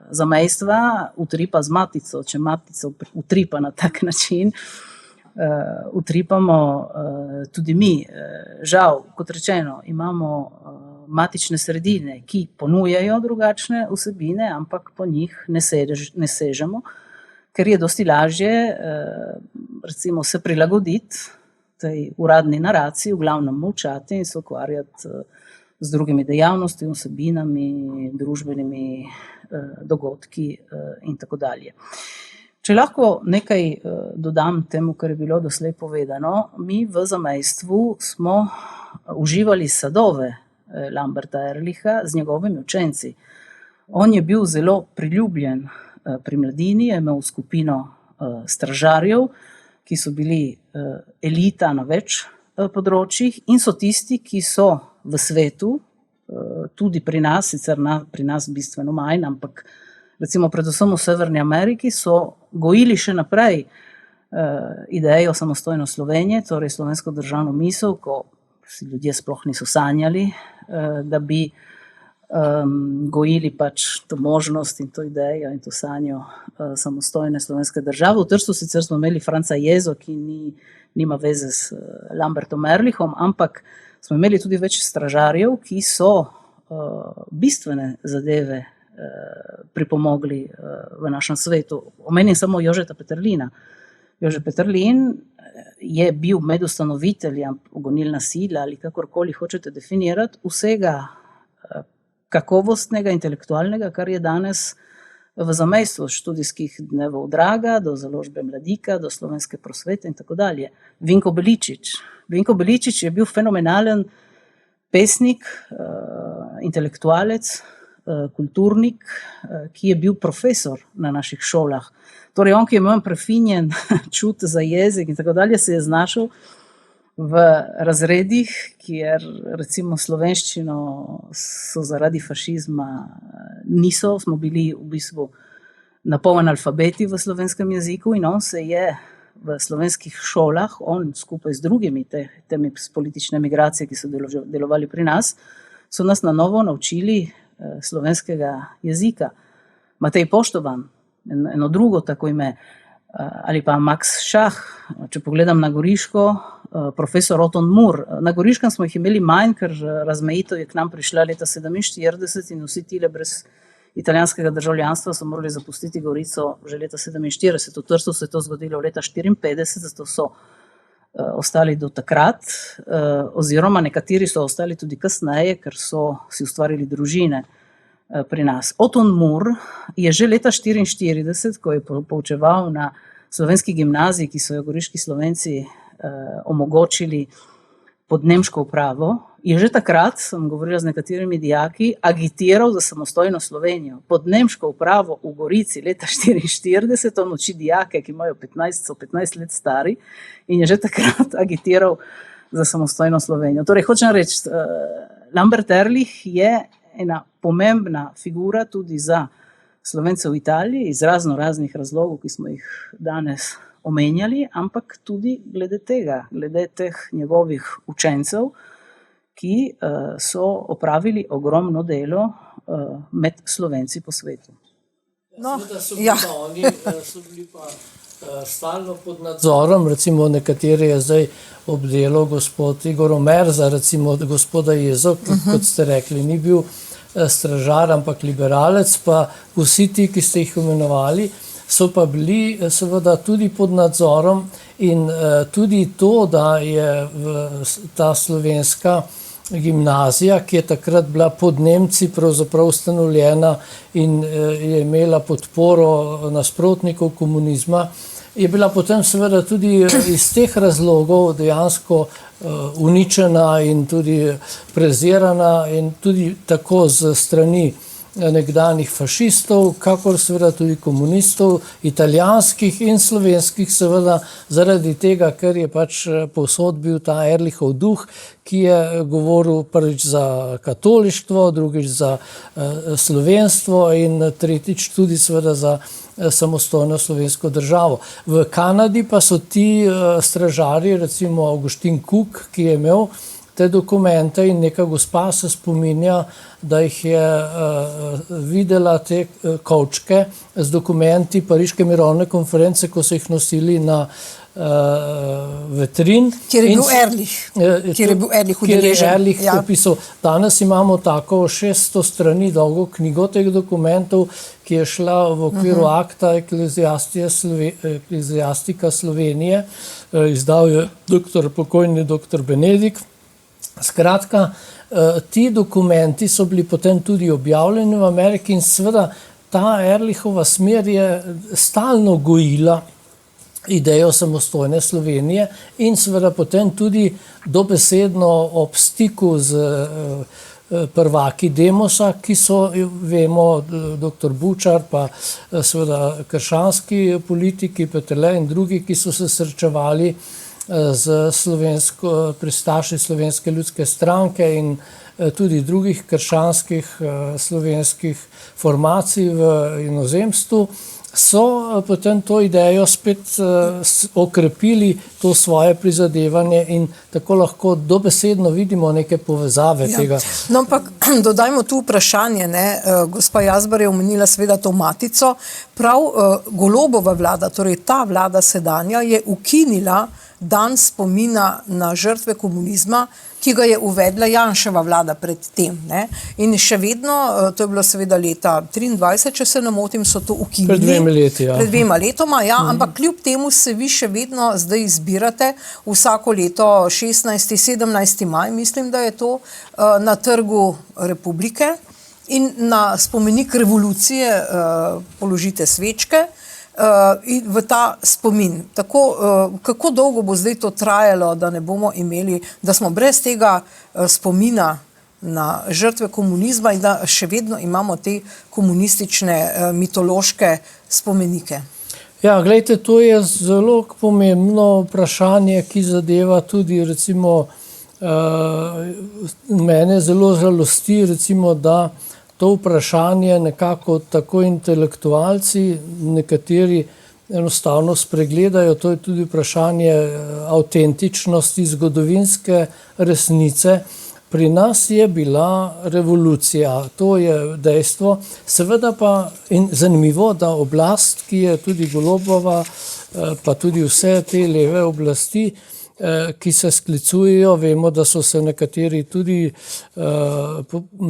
zamejstva utripa z matico. Če matico utripa na tak način, utripamo tudi mi. Žal, kot rečeno, imamo matične sredine, ki ponujajo drugačne vsebine, ampak po njih ne sežemo, ker je dosti lažje recimo se prilagoditi tej uradni naraciji, v glavnem molčati in se ukvarjati z drugimi dejavnostmi, vsebinami, družbenimi dogodki in tako dalje. Če lahko nekaj dodam temu, kar je bilo doslej povedano, mi v zamejstvu smo uživali sadove Lamberta Ehrlicha z njegovimi učenci. On je bil zelo priljubljen pri mladini, je imel skupino stražarjev, ki so bili elita na več področjih in so tisti, ki so v svetu, tudi pri nas, sicer pri nas bistveno manj, ampak recimo predvsem v Severni Ameriki, so gojili še naprej idejo samostojne Slovenije, torej slovensko državno misel, ko si ljudje sploh niso sanjali, da bi gojili pač to možnost in to idejo in to sanjo samostojne slovenske države. V Trstu sicer smo imeli Franca Jezo, ki nima veze s Lambertom Ehrlichom, ampak smo imeli tudi več stražarjev, ki so bistvene zadeve pripomogli v našem svetu. Omenim samo Jožeta Peterlina. Jože Peterlin je bil med ustanoviteljem, gonilna sila ali kakorkoli hočete definirati, vsega kakovostnega, intelektualnega, kar je danes v zamejstvu študijskih dnevov Draga, do založbe Mladika, do slovenske prosvete in tako dalje. Vinko Beličič je bil fenomenalen pesnik, intelektualec, kulturnik, ki je bil profesor na naših šolah. Torej on, ki je imel prefinjen čut za jezik in tako dalje, se je znašel v razredih, kjer recimo slovenščino so zaradi fašizma niso, smo bili v bistvu napol analfabeti v slovenskem jeziku in on se je v slovenskih šolah, on skupaj z drugimi temi politične migracije, ki so delovali pri nas, so nas na novo naučili slovenskega jezika. Matej Poštovan, eno drugo tako ime, ali pa Max Šah, če pogledam na Goriško, profesor Oton Mur. Na Goriškem smo jih imeli manj, ker razmejitev je k nam prišla leta 1947 in vsi tile brez italijanskega državljanstva so morali zapustiti Gorico že leta 1947. V Trstu se je to zgodilo leta 1954, zato so ostali do takrat, oziroma nekateri so ostali tudi kasneje, ker so si ustvarili družine pri nas. Oton Mur je že leta 1944, ko je poučeval na slovenski gimnaziji, ki so jo goriški Slovenci omogočili pod nemško upravo, je že takrat, sem govorila z nekaterimi dijaki, agitiral za samostojno Slovenijo. Pod nemško upravo v Gorici leta 1944 on uči dijake, ki imajo 15 let stari, in je že takrat agitiral za samostojno Slovenijo. Torej, hočem reči, Lambert Ehrlich je ena pomembna figura tudi za Slovence v Italiji, iz raznih razlogov, ki smo jih danes omenjali, ampak tudi glede tega, glede teh njegovih učencev, ki so opravili ogromno delo med Slovenci po svetu. No, oni so bili pa stalno pod nadzorom, recimo nekateri je zdaj obdelal gospod Igor Omerza, recimo gospoda Jezo, kot ste rekli, ni bil stražar, ampak liberalec, pa vsi ti, ki ste jih imenovali, so pa bili seveda tudi pod nadzorom in tudi to, da je ta slovenska gimnazija, ki je takrat bila pod Nemci pravzaprav ustanovljena in je imela podporo nasprotnikov komunizma, je bila potem seveda tudi iz teh razlogov dejansko uničena in tudi prezirana in tudi tako z strani nekdanjih fašistov, kakor seveda tudi komunistov, italijanskih in slovenskih, seveda zaradi tega, ker je pač povsod bil ta Ehrlichov duh, ki je govoril prvič za katolištvo, drugič za slovenstvo in tretjič tudi seveda za samostojno slovensko državo. V Kanadi pa so ti stražarji, recimo Augustin Cook, ki je imel te dokumente in neka gospa se spominja, da jih je videla te kovčke z dokumenti Pariške mirovne konference, ko so jih nosili na vetrin. Kjer je bil Ehrlich udeležen. Opisal. Danes imamo tako 600 strani dolgo knjigo teh dokumentov, ki je šla v okviru akta Ekleziastika Slovenije. Izdal je pokojni doktor Benedik. Skratka, ti dokumenti so bili potem tudi objavljeni v Ameriki in seveda ta Ehrlichova smer je stalno gojila idejo samostojne Slovenije in seveda potem tudi dobesedno ob stiku z prvaki Demosa, ki so, vemo, dr. Bučar, pa seveda krščanski politiki, Peterle in drugi, ki so se srečevali z pristaši Slovenske ljudske stranke in tudi drugih krščanskih slovenskih formacij v inozemstvu, so potem to idejo spet okrepili, to svoje prizadevanje in tako lahko dobesedno vidimo neke povezave tega. No, ampak dodajmo tu vprašanje, ne, gospa Jazbar je omenila seveda to matico, prav Golobova vlada, torej ta vlada sedanja, je ukinila dan spomina na žrtve komunizma, ki ga je uvedla Janševa vlada pred tem. Ne? In še vedno, to je bilo seveda leta 23, če se ne motim, so to ukinili. Pred 2 leti, ja. Pred 2 letoma, ja, ampak kljub temu se vi še vedno zdaj izbirate vsako leto 16. 17. maj, mislim, da je to, na Trgu Republike in na spomenik revolucije položite svečke, in v ta spomin. Tako, kako dolgo bo zdaj to trajalo, da ne bomo imeli, da smo brez tega spomina na žrtve komunizma in da še vedno imamo te komunistične mitološke spomenike? Ja, gledajte, to je zelo pomembno vprašanje, ki zadeva tudi recimo mene zelo žalosti, recimo, da to vprašanje nekako tako intelektualci, nekateri enostavno spregledajo, to je tudi vprašanje avtentičnosti zgodovinske resnice. Pri nas je bila revolucija, to je dejstvo. Seveda pa in zanimivo, da oblast, ki je tudi Golobova, pa tudi vse te leve oblasti, ki se sklicujejo, vemo, da so se nekateri tudi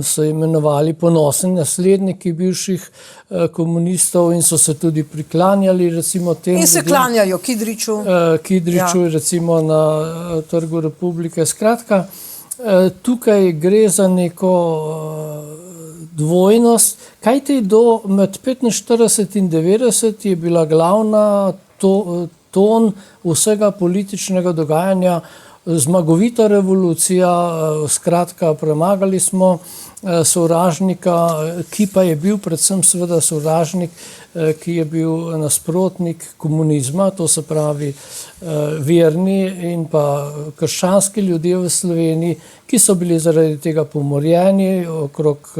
so imenovali ponosni nasledniki bivših komunistov in so se tudi priklanjali recimo tem. In se klanjajo Kidriču. Kidriču, ja. Recimo na Trgu Republike. Skratka, tukaj gre za neko dvojnost. Kajti med 45 in 90 je bila glavna ton vsega političnega dogajanja zmagovita revolucija, skratka premagali smo sovražnika, ki pa je bil predvsem seveda sovražnik, ki je bil nasprotnik komunizma, to se pravi verni in pa krščanski ljudje v Sloveniji, ki so bili zaradi tega pomorjeni, okrog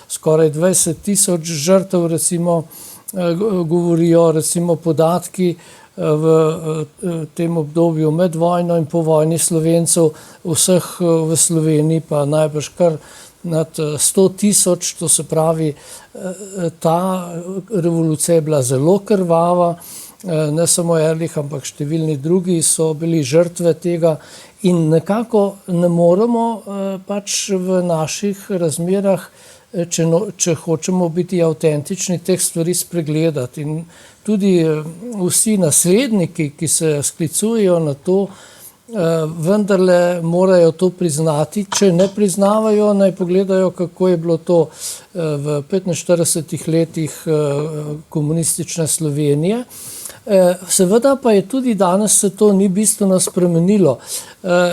skoraj 20,000 žrtev, recimo, govorijo recimo podatki v tem obdobju med vojno in po vojni Slovencev, vseh v Sloveniji pa najbrž kar nad 100,000, to se pravi, ta revolucija je bila zelo krvava, ne samo Ehrlich, ampak številni drugi so bili žrtve tega in nekako ne moremo pač v naših razmerah, če hočemo biti avtentični, teh stvari spregledati. In tudi vsi nasledniki, ki se sklicujejo na to, vendarle morajo to priznati. Če ne priznavajo, naj pogledajo, kako je bilo to v 45 letih komunistične Slovenije. Seveda pa je tudi danes se to ni bistveno spremenilo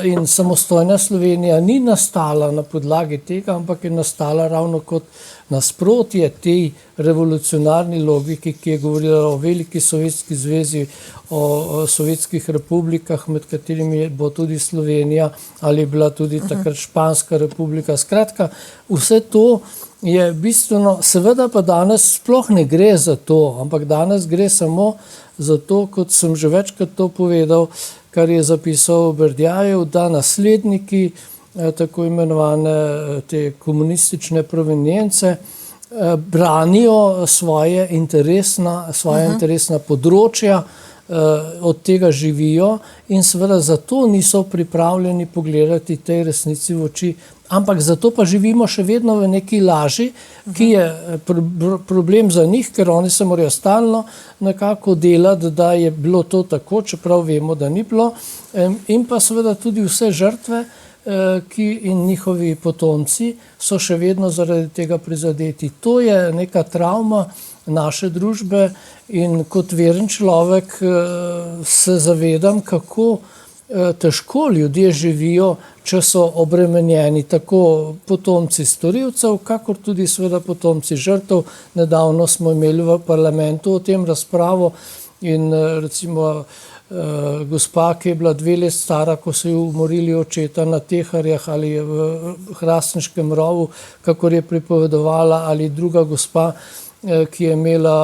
in samostojna Slovenija ni nastala na podlagi tega, ampak je nastala ravno kot nasprotje tej revolucionarni logiki, ki je govorila o veliki Sovjetski zvezi, o sovjetskih republikah, med katerimi bo tudi Slovenija ali je bila tudi takrat Španska republika. Skratka, vse to je bistveno, seveda pa danes sploh ne gre za to, ampak danes gre samo za to, kot sem že večkrat to povedal, kar je zapisal Berdjajev, da nasledniki tako imenovane te komunistične provenience branijo svoje interesna področja, od tega živijo in seveda zato niso pripravljeni pogledati tej resnici v oči, ampak zato pa živimo še vedno v neki laži, ki je problem za njih, ker oni se morajo stalno nekako delati, da je bilo to tako, čeprav vemo, da ni bilo, in pa seveda tudi vse žrtve, ki in njihovi potomci so še vedno zaradi tega prizadeti. To je neka travma naše družbe in kot veren človek se zavedam, kako težko ljudje živijo, če so obremenjeni, tako potomci storilcev, kakor tudi seveda potomci žrtev. Nedavno smo imeli v parlamentu o tem razpravo in recimo gospa, ki je bila 2 let stara, ko so jo umorili očeta na Teharjah ali v Hrastniškem rovu, kakor je pripovedovala, ali druga gospa, ki je imela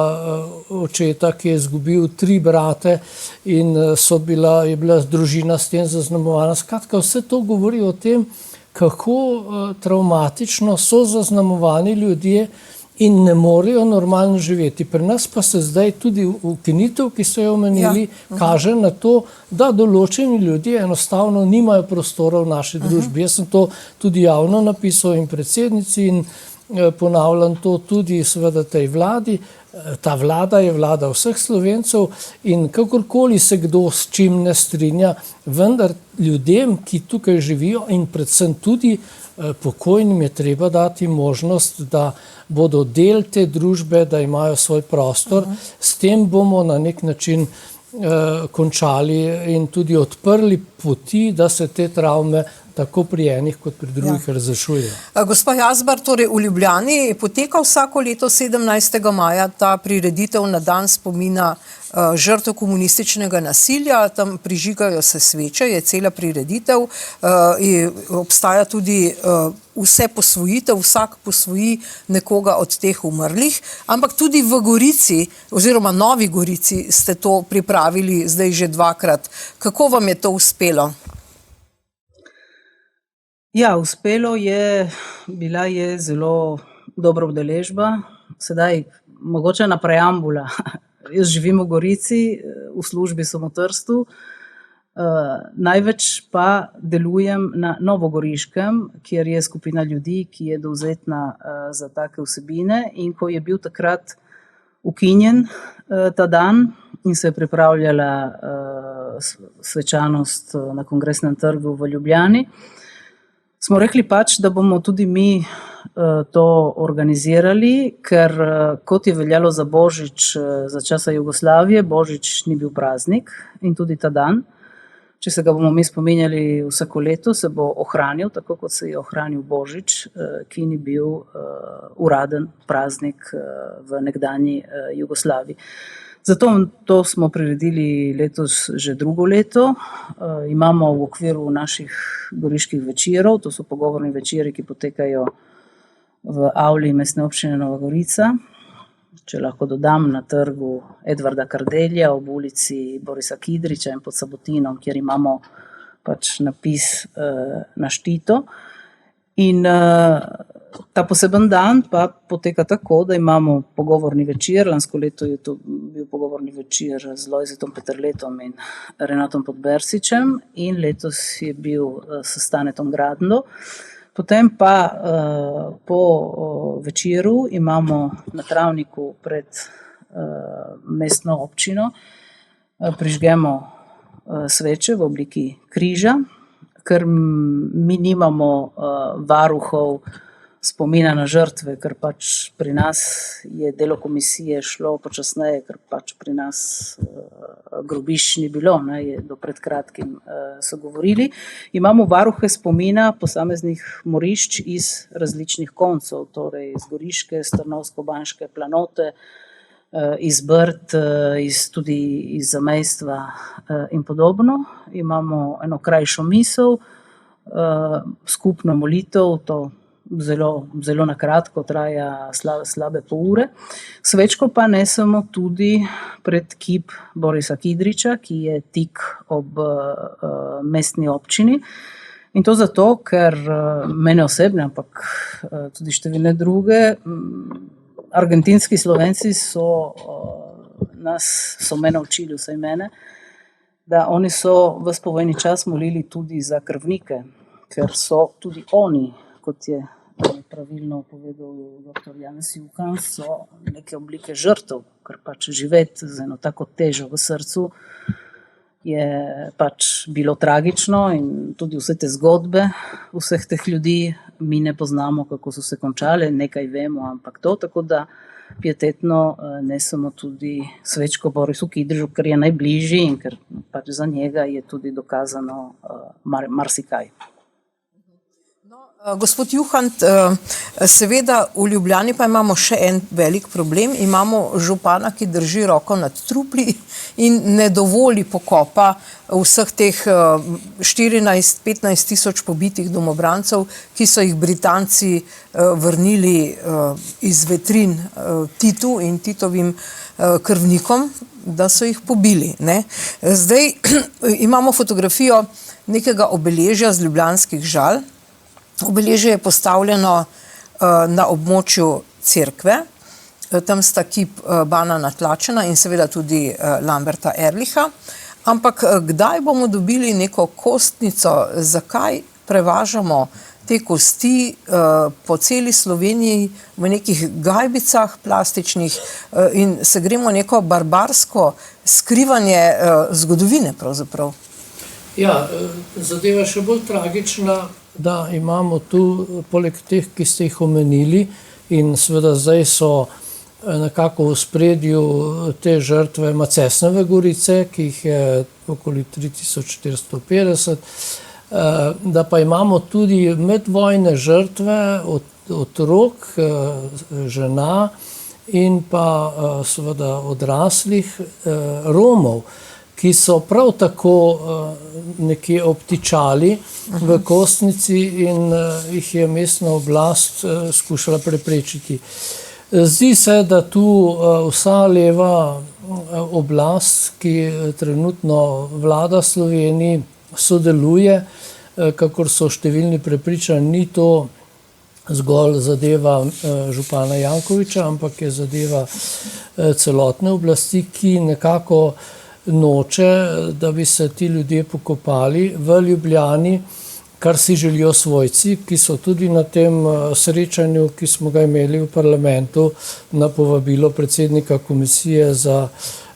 očeta, ki je izgubil 3 brate in je bila družina s tem zaznamovana. Skratka, vse to govori o tem, kako travmatično so zaznamovani ljudje in ne morejo normalno živeti. Pri nas pa se zdaj tudi ukinitev, ki so jo omenili, kaže na to, da določeni ljudje enostavno nimajo prostora v naši družbi. Jaz sem to tudi javno napisal in predsednici in ponavljam to tudi seveda tej vladi. Ta vlada je vlada vseh Slovencev in kakorkoli se kdo s čim ne strinja, vendar ljudem, ki tukaj živijo in predvsem tudi pokojnim je treba dati možnost, da bodo del te družbe, da imajo svoj prostor. S tem bomo na nek način končali in tudi odprli poti, da se te travme tako pri enih kot pri drugih razrešujejo. Gospa Jazbar, torej v Ljubljani poteka vsako leto 17. maja ta prireditev na dan spomina žrtev komunističnega nasilja, tam prižigajo se sveče, je cela prireditev, obstaja tudi vse posvojitev, vsak posvoji nekoga od teh umrlih, ampak tudi v Gorici oziroma Novi Gorici ste to pripravili zdaj že 2-krat. Kako vam je to uspelo? Ja, uspelo je, bila je zelo dobra udeležba. Sedaj, mogoče na preambula. Jaz živim v Gorici, v službi sem v Trstu, največ pa delujem na Novogoriškem, kjer je skupina ljudi, ki je dovzetna za take vsebine, in ko je bil takrat ukinjen ta dan in se je pripravljala svečanost na Kongresnem trgu v Ljubljani, smo rekli pač, da bomo tudi mi to organizirali, ker kot je veljalo za Božič za časa Jugoslavije, Božič ni bil praznik in tudi ta dan. Če se ga bomo mi spominjali vsako leto, se bo ohranil, tako kot se je ohranil Božič, ki ni bil uraden praznik v nekdanji Jugoslaviji. Zato to smo priredili letos že 2. leto. Imamo v okviru naših goriških večerov, to so pogovorni večeri, ki potekajo v avli Mestne občine Nova Gorica. Če lahko dodam, na trgu Edvarda Kardelja, ob ulici Borisa Kidriča in pod Sabotinom, kjer imamo pač napis na štito. In ta poseben dan pa poteka tako, da imamo pogovorni večer. Lansko leto je to bil pogovorni večer z Lojzetom Peterletom in Renatom Podbersičem in letos je bil s Stanetom Gradndo. Potem pa po večeru imamo na travniku pred mestno občino, prižgemo sveče v obliki križa, ker mi nimamo varuhov spomina na žrtve, ker pač pri nas je delo komisije šlo počasneje, ker pač pri nas grobišč ni bilo, je do pred kratkim so govorili. Imamo varuhe spomina posameznih morišč iz različnih koncev, torej iz Goriške, Strnovsko-Banške planote, iz Brd, tudi iz zamejstva in podobno. Imamo eno krajšo misel, skupno molitev, to zelo na kratko traja slabe pol ure. Svečko pa nesemo tudi pred kip Borisa Kidriča, ki je tik ob mestni občini. In to zato, ker mene osebno, ampak tudi številne druge, argentinski Slovenci so mene učili, vsaj mene, da oni so ves povojni čas molili tudi za krvnike, ker so tudi oni, kot je pravilno povedal dr. Janez Jukan, so neke oblike žrtev, ker pač živeti z eno tako težo v srcu je pač bilo tragično in tudi vse te zgodbe vseh teh ljudi mi ne poznamo, kako so se končale, nekaj vemo, ampak to, tako da pietetno nesemo tudi svečko Borisu Kidriču, ker je najbližji in ker pač za njega je tudi dokazano marsikaj. Gospod Juhant, seveda v Ljubljani pa imamo še en velik problem. Imamo župana, ki drži roko nad trupli in ne dovoli pokopa vseh teh 14-15 tisoč pobitih domobrancev, ki so jih Britanci vrnili iz vetrin Titu in Titovim krvnikom, da so jih pobili. Ne? Zdaj imamo fotografijo nekega obeležja z ljubljanskih Žal. Obeležje je postavljeno na območju cerkve, tam sta kip Bana Natlačena in seveda tudi Lamberta Ehrlicha, ampak kdaj bomo dobili neko kostnico, zakaj prevažamo te kosti po celi Sloveniji v nekih gajbicah plastičnih in se gremo neko barbarsko skrivanje zgodovine pravzaprav? Ja, zadeva še bolj tragična, da imamo tu, poleg teh, ki ste jih omenili, in seveda zdaj so nekako v spredju te žrtve Macesnove Gorice, ki jih je okoli 3450, da pa imamo tudi medvojne žrtve otrok, žena in pa seveda odraslih Romov, ki so prav tako nekje obtičali v kostnici in jih je mestna oblast skušala preprečiti. Zdi se, da tu vsa leva oblast, ki trenutno vlada Sloveniji, sodeluje, kakor so številni prepričani, ni to zgolj zadeva župana Jankovića, ampak je zadeva celotne oblasti, ki nekako noče, da bi se ti ljudje pokopali v Ljubljani, kar si želijo svojci, ki so tudi na tem srečanju, ki smo ga imeli v parlamentu na povabilo predsednika komisije za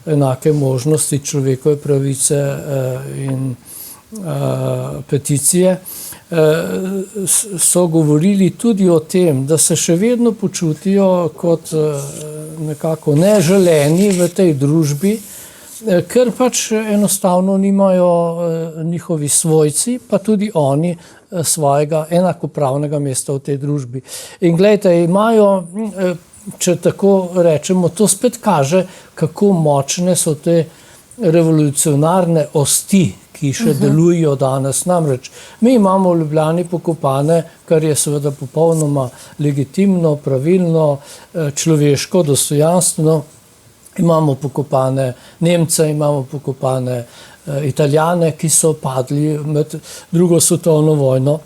enake možnosti, človekove pravice in peticije, so govorili tudi o tem, da se še vedno počutijo kot nekako neželeni v tej družbi, ker pač enostavno nimajo njihovi svojci, pa tudi oni svojega enakopravnega mesta v tej družbi. In gledajte, imajo, če tako rečemo, to spet kaže, kako močne so te revolucionarne osti, ki še delujejo danes. Namreč, mi imamo v Ljubljani pokopane, kar je seveda popolnoma legitimno, pravilno, človeško, dostojanstveno. Imamo pokopane Nemce, imamo pokopane Italijane, ki so padli med drugo svetovno vojno.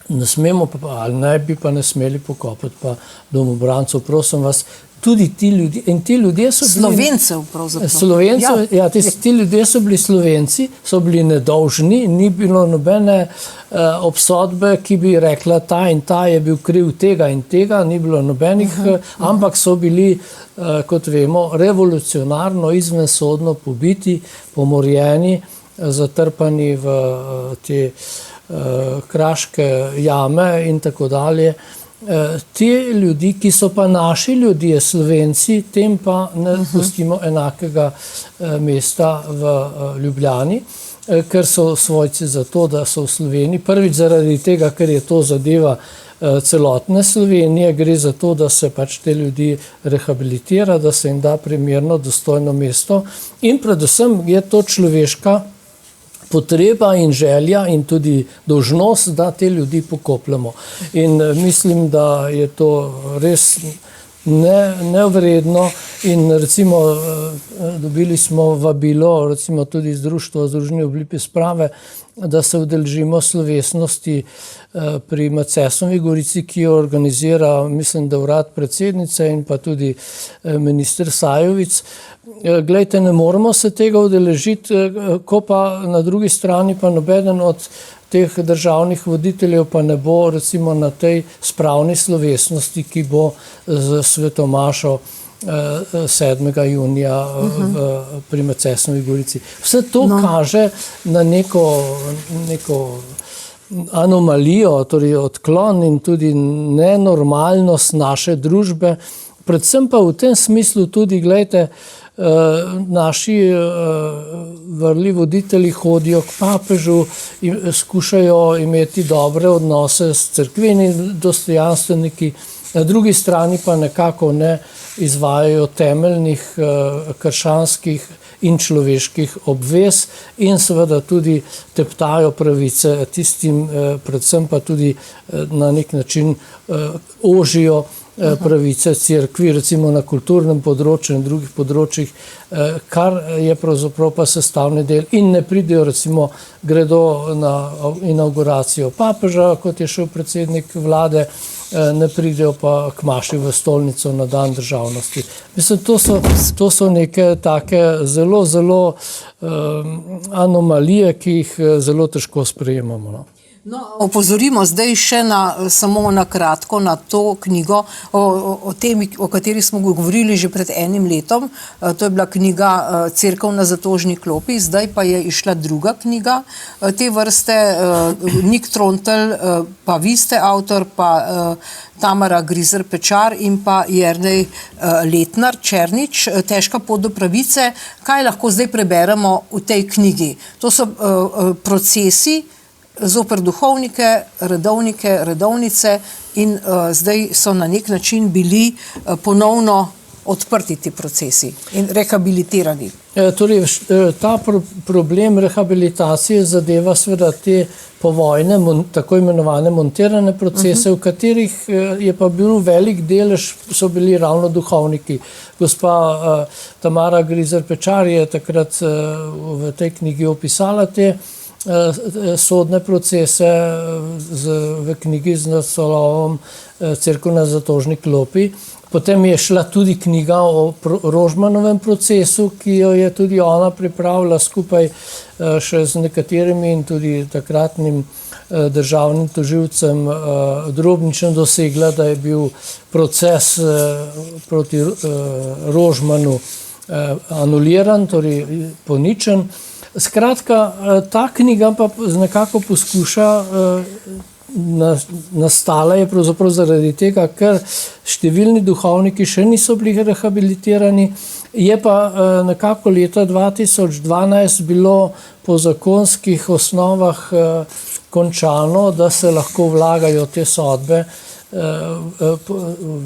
Ne smemo, ali ne bi pa ne smeli pokopati pa domobrancev, prosim vas, tudi ti ljudje, in ti ljudje so bili... Slovencev pravzaprav. Slovencev, ja, ti ljudje so bili Slovenci, so bili nedolžni, ni bilo nobene obsodbe, ki bi rekla, ta in ta je bil kriv tega in tega, ni bilo nobenih, ampak so bili, kot vemo, revolucionarno, izvensodno pobiti, pomorjeni, zatrpani v te kraške jame in tako dalje. Ti ljudi, ki so pa naši ljudje, Slovenci, tem pa ne pustimo enakega mesta v Ljubljani, ker so svojci za to, da so v Sloveniji. Prvič zaradi tega, ker je to zadeva celotne Slovenije, gre za to, da se pač te ljudi rehabilitira, da se jim da primerno, dostojno mesto in predvsem je to človeška potreba in želja in tudi dolžnost, da te ljudi pokopljamo. In mislim, da je to res nevredno in recimo dobili smo vabilo, recimo tudi iz društva Združenih obliki sprave, da se udeležimo slovesnosti pri Macesnovi Gorici, ki jo organizira, mislim, da urad predsednice in pa tudi minister Sajovic. Glejte, ne moramo se tega udeležiti, ko pa na drugi strani pa nobeden od teh državnih voditeljev pa ne bo recimo na tej spravni slovesnosti, ki bo z svetomašo 7. junija pri Macesnovi Gorici. Vse to kaže na neko anomalijo, torej odklon in tudi nenormalnost naše družbe. Predvsem pa v tem smislu tudi, gledajte, naši vrli voditelji hodijo k papežu in skušajo imeti dobre odnose s cerkvenimi dostojanstveniki, na drugi strani pa nekako ne izvajajo temeljnih krščanskih in človeških obvez in seveda tudi teptajo pravice tistim, predvsem pa tudi na nek način ožijo pravice cerkvi, recimo na kulturnem področju in drugih področjih, kar je pravzaprav pa sestavni del in ne pridejo, recimo gredo na inauguracijo papeža, kot je šel predsednik vlade, ne pridejo pa k maši v stolnico na dan državnosti. Mislim, to so neke take zelo anomalije, ki jih zelo težko sprejemamo. No. No, opozorimo zdaj še samo na kratko na to knjigo, o temi, o kateri smo govorili že pred enim letom. To je bila knjiga Cerkev na Zatožni klopi, zdaj pa je išla druga knjiga te vrste, Nik Trontelj, pa vi ste avtor, pa Tamara Grizer Pečar in pa Jernej Letnar Černič, Težka pot do pravice. Kaj lahko zdaj preberemo v tej knjigi? To so procesi zoper duhovnike, redovnike, redovnice in zdaj so na nek način bili ponovno odprti ti procesi in rehabilitirani. Torej, ta problem rehabilitacije zadeva seveda te povojne, tako imenovane montirane procese, v katerih je pa bil velik delež, so bili ravno duhovniki. Gospa Tamara Grizer Pečar je takrat v tej knjigi opisala te sodne procese v knjigi z naslovom Cerkev na Zatožni klopi. Potem je šla tudi knjiga o Rožmanovem procesu, ki jo je tudi ona pripravila skupaj še z nekaterimi in tudi takratnim državnim tožilcem Drobničem dosegla, da je bil proces proti Rožmanu anuliran, torej poničen. Skratka, ta knjiga pa nekako poskuša, nastala je pravzaprav zaradi tega, ker številni duhovniki še niso bili rehabilitirani, je pa nekako leta 2012 bilo po zakonskih osnovah končano, da se lahko vlagajo te sodbe,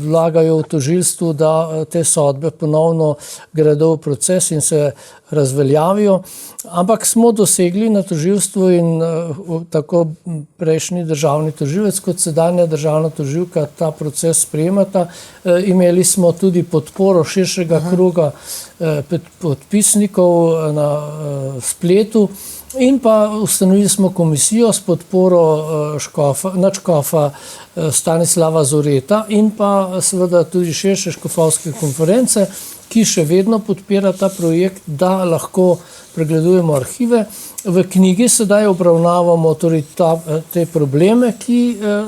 vlagajo v tožilstvu, da te sodbe ponovno gredo v proces in se razveljavijo. Ampak smo dosegli na tožilstvu in tako prejšnji državni tožilec kot sedanja državna tožilka ta proces sprejemata. Imeli smo tudi podporo širšega kroga podpisnikov na spletu in pa ustanovili smo komisijo s podporo nadškofa Stanislava Zoreta in pa seveda tudi širše škofovske konference, ki še vedno podpira ta projekt, da lahko pregledujemo arhive. V knjigi sedaj obravnavamo torej te probleme,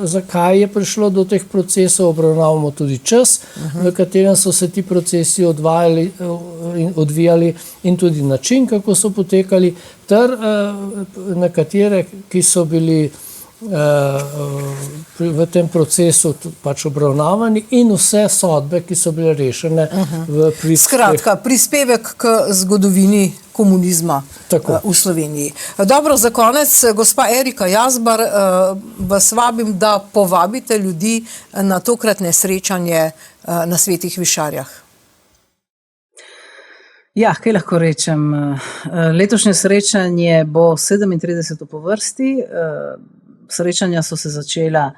zakaj je prišlo do teh procesov, obravnavamo tudi čas, v katerem so se ti procesi odvijali in tudi način, kako so potekali, ter nekatere, ki so bili v tem procesu pač obravnavani in vse sodbe, ki so bile rešene v prispevku. Skratka, prispevek k zgodovini komunizma v Sloveniji. Dobro, za konec, gospa Erika Jazbar, vas vabim, da povabite ljudi na tokratne srečanje na Svetih Višarjah. Ja, kaj lahko rečem? Letošnje srečanje bo 37. po vrsti. Srečanja so se začela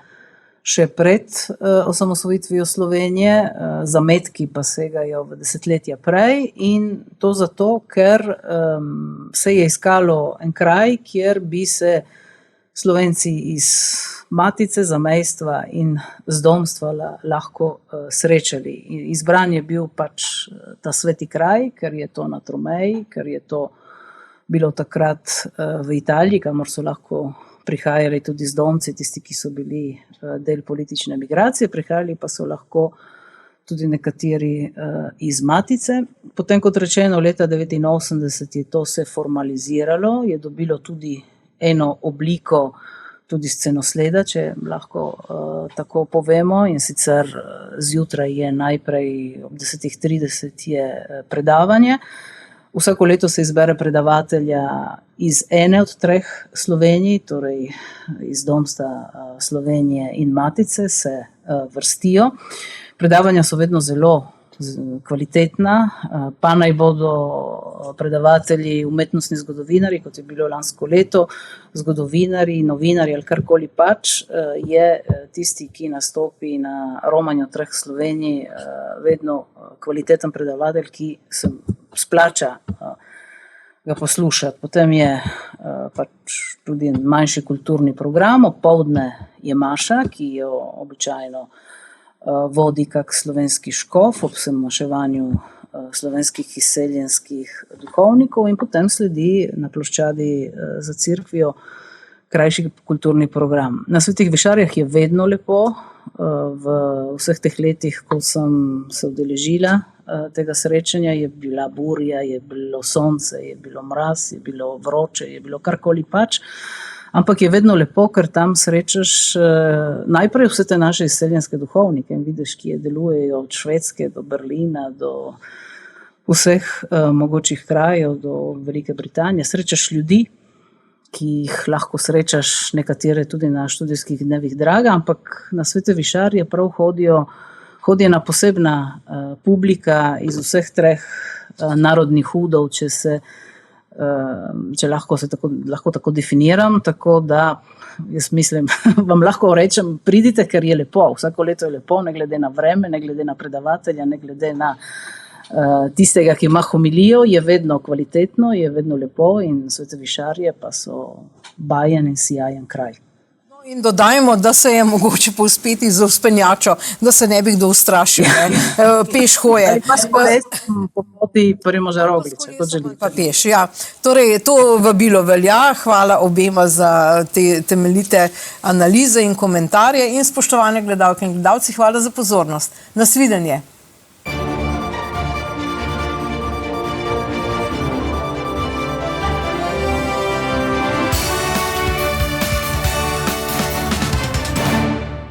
še pred osamosvojitvijo Slovenije, zametki pa segajo v desetletja prej in to zato, ker se je iskalo en kraj, kjer bi se Slovenci iz matice, zamejstva in zdomstva lahko srečali. Izbran je bil pač ta sveti kraj, ker je to na Tromeji, ker je to bilo takrat v Italiji, kamor so lahko prihajali tudi zdomci, tisti, ki so bili del politične migracije, prihajali pa so lahko tudi nekateri iz matice. Potem, kot rečeno, leta 1989 je to se formaliziralo, je dobilo tudi eno obliko tudi scenosleda, če lahko tako povemo, in sicer zjutraj je najprej ob 10:30 je predavanje. Vsako leto se izbere predavatelja iz ene od treh Slovenij, torej iz Domstva Slovenije in Matice se vrstijo. Predavanja so vedno zelo kvalitetna, pa naj bodo predavatelji umetnostni zgodovinarji, kot je bilo lansko leto, zgodovinarji, novinarji ali karkoli pač, je tisti, ki nastopi na romanju treh Slovenij, vedno kvaliteten predavatelj, ki se splača ga poslušati. Potem je pač tudi manjši kulturni program, opoldne je maša, ki jo običajno vodi kak slovenski škof ob semaševanju slovenskih izseljenskih duhovnikov, in potem sledi na ploščadi za cerkvijo krajši kulturni program. Na Svetih Višarjah je vedno lepo, v vseh teh letih, ko sem se udeležila tega srečanja, je bila burja, je bilo sonce, je bilo mraz, je bilo vroče, je bilo karkoli pač. Ampak je vedno lepo, ker tam srečaš najprej vse te naše izseljenske duhovnike in vidiš, ki delujejo od Švedske do Berlina, do vseh mogočih krajev, do Velike Britanije. Srečaš ljudi, ki jih lahko srečaš nekatere tudi na študijskih dnevih draga, ampak na Svete Višarje prav hodijo ena posebna publika iz vseh treh narodnih udov, če lahko tako definiram, tako da jaz mislim, vam lahko rečem, pridite, ker je lepo, vsako leto je lepo, ne glede na vreme, ne glede na predavatelja, ne glede na tistega, ki ima homilijo, je vedno kvalitetno, je vedno lepo, in Svete Višarje pa so bajen in sijajen kraj. In dodajmo, da se je mogoče povzpeti z vzpenjačo, da se ne bi kdo ustrašil, peš hoje. Ali pa skoles po poti Primoža Rogliča, kot želite. Pa peš, ja. Torej, to vabilo velja. Hvala obema za te temeljite analize in komentarje in spoštovane gledalke in gledalci, hvala za pozornost. Nasvidenje.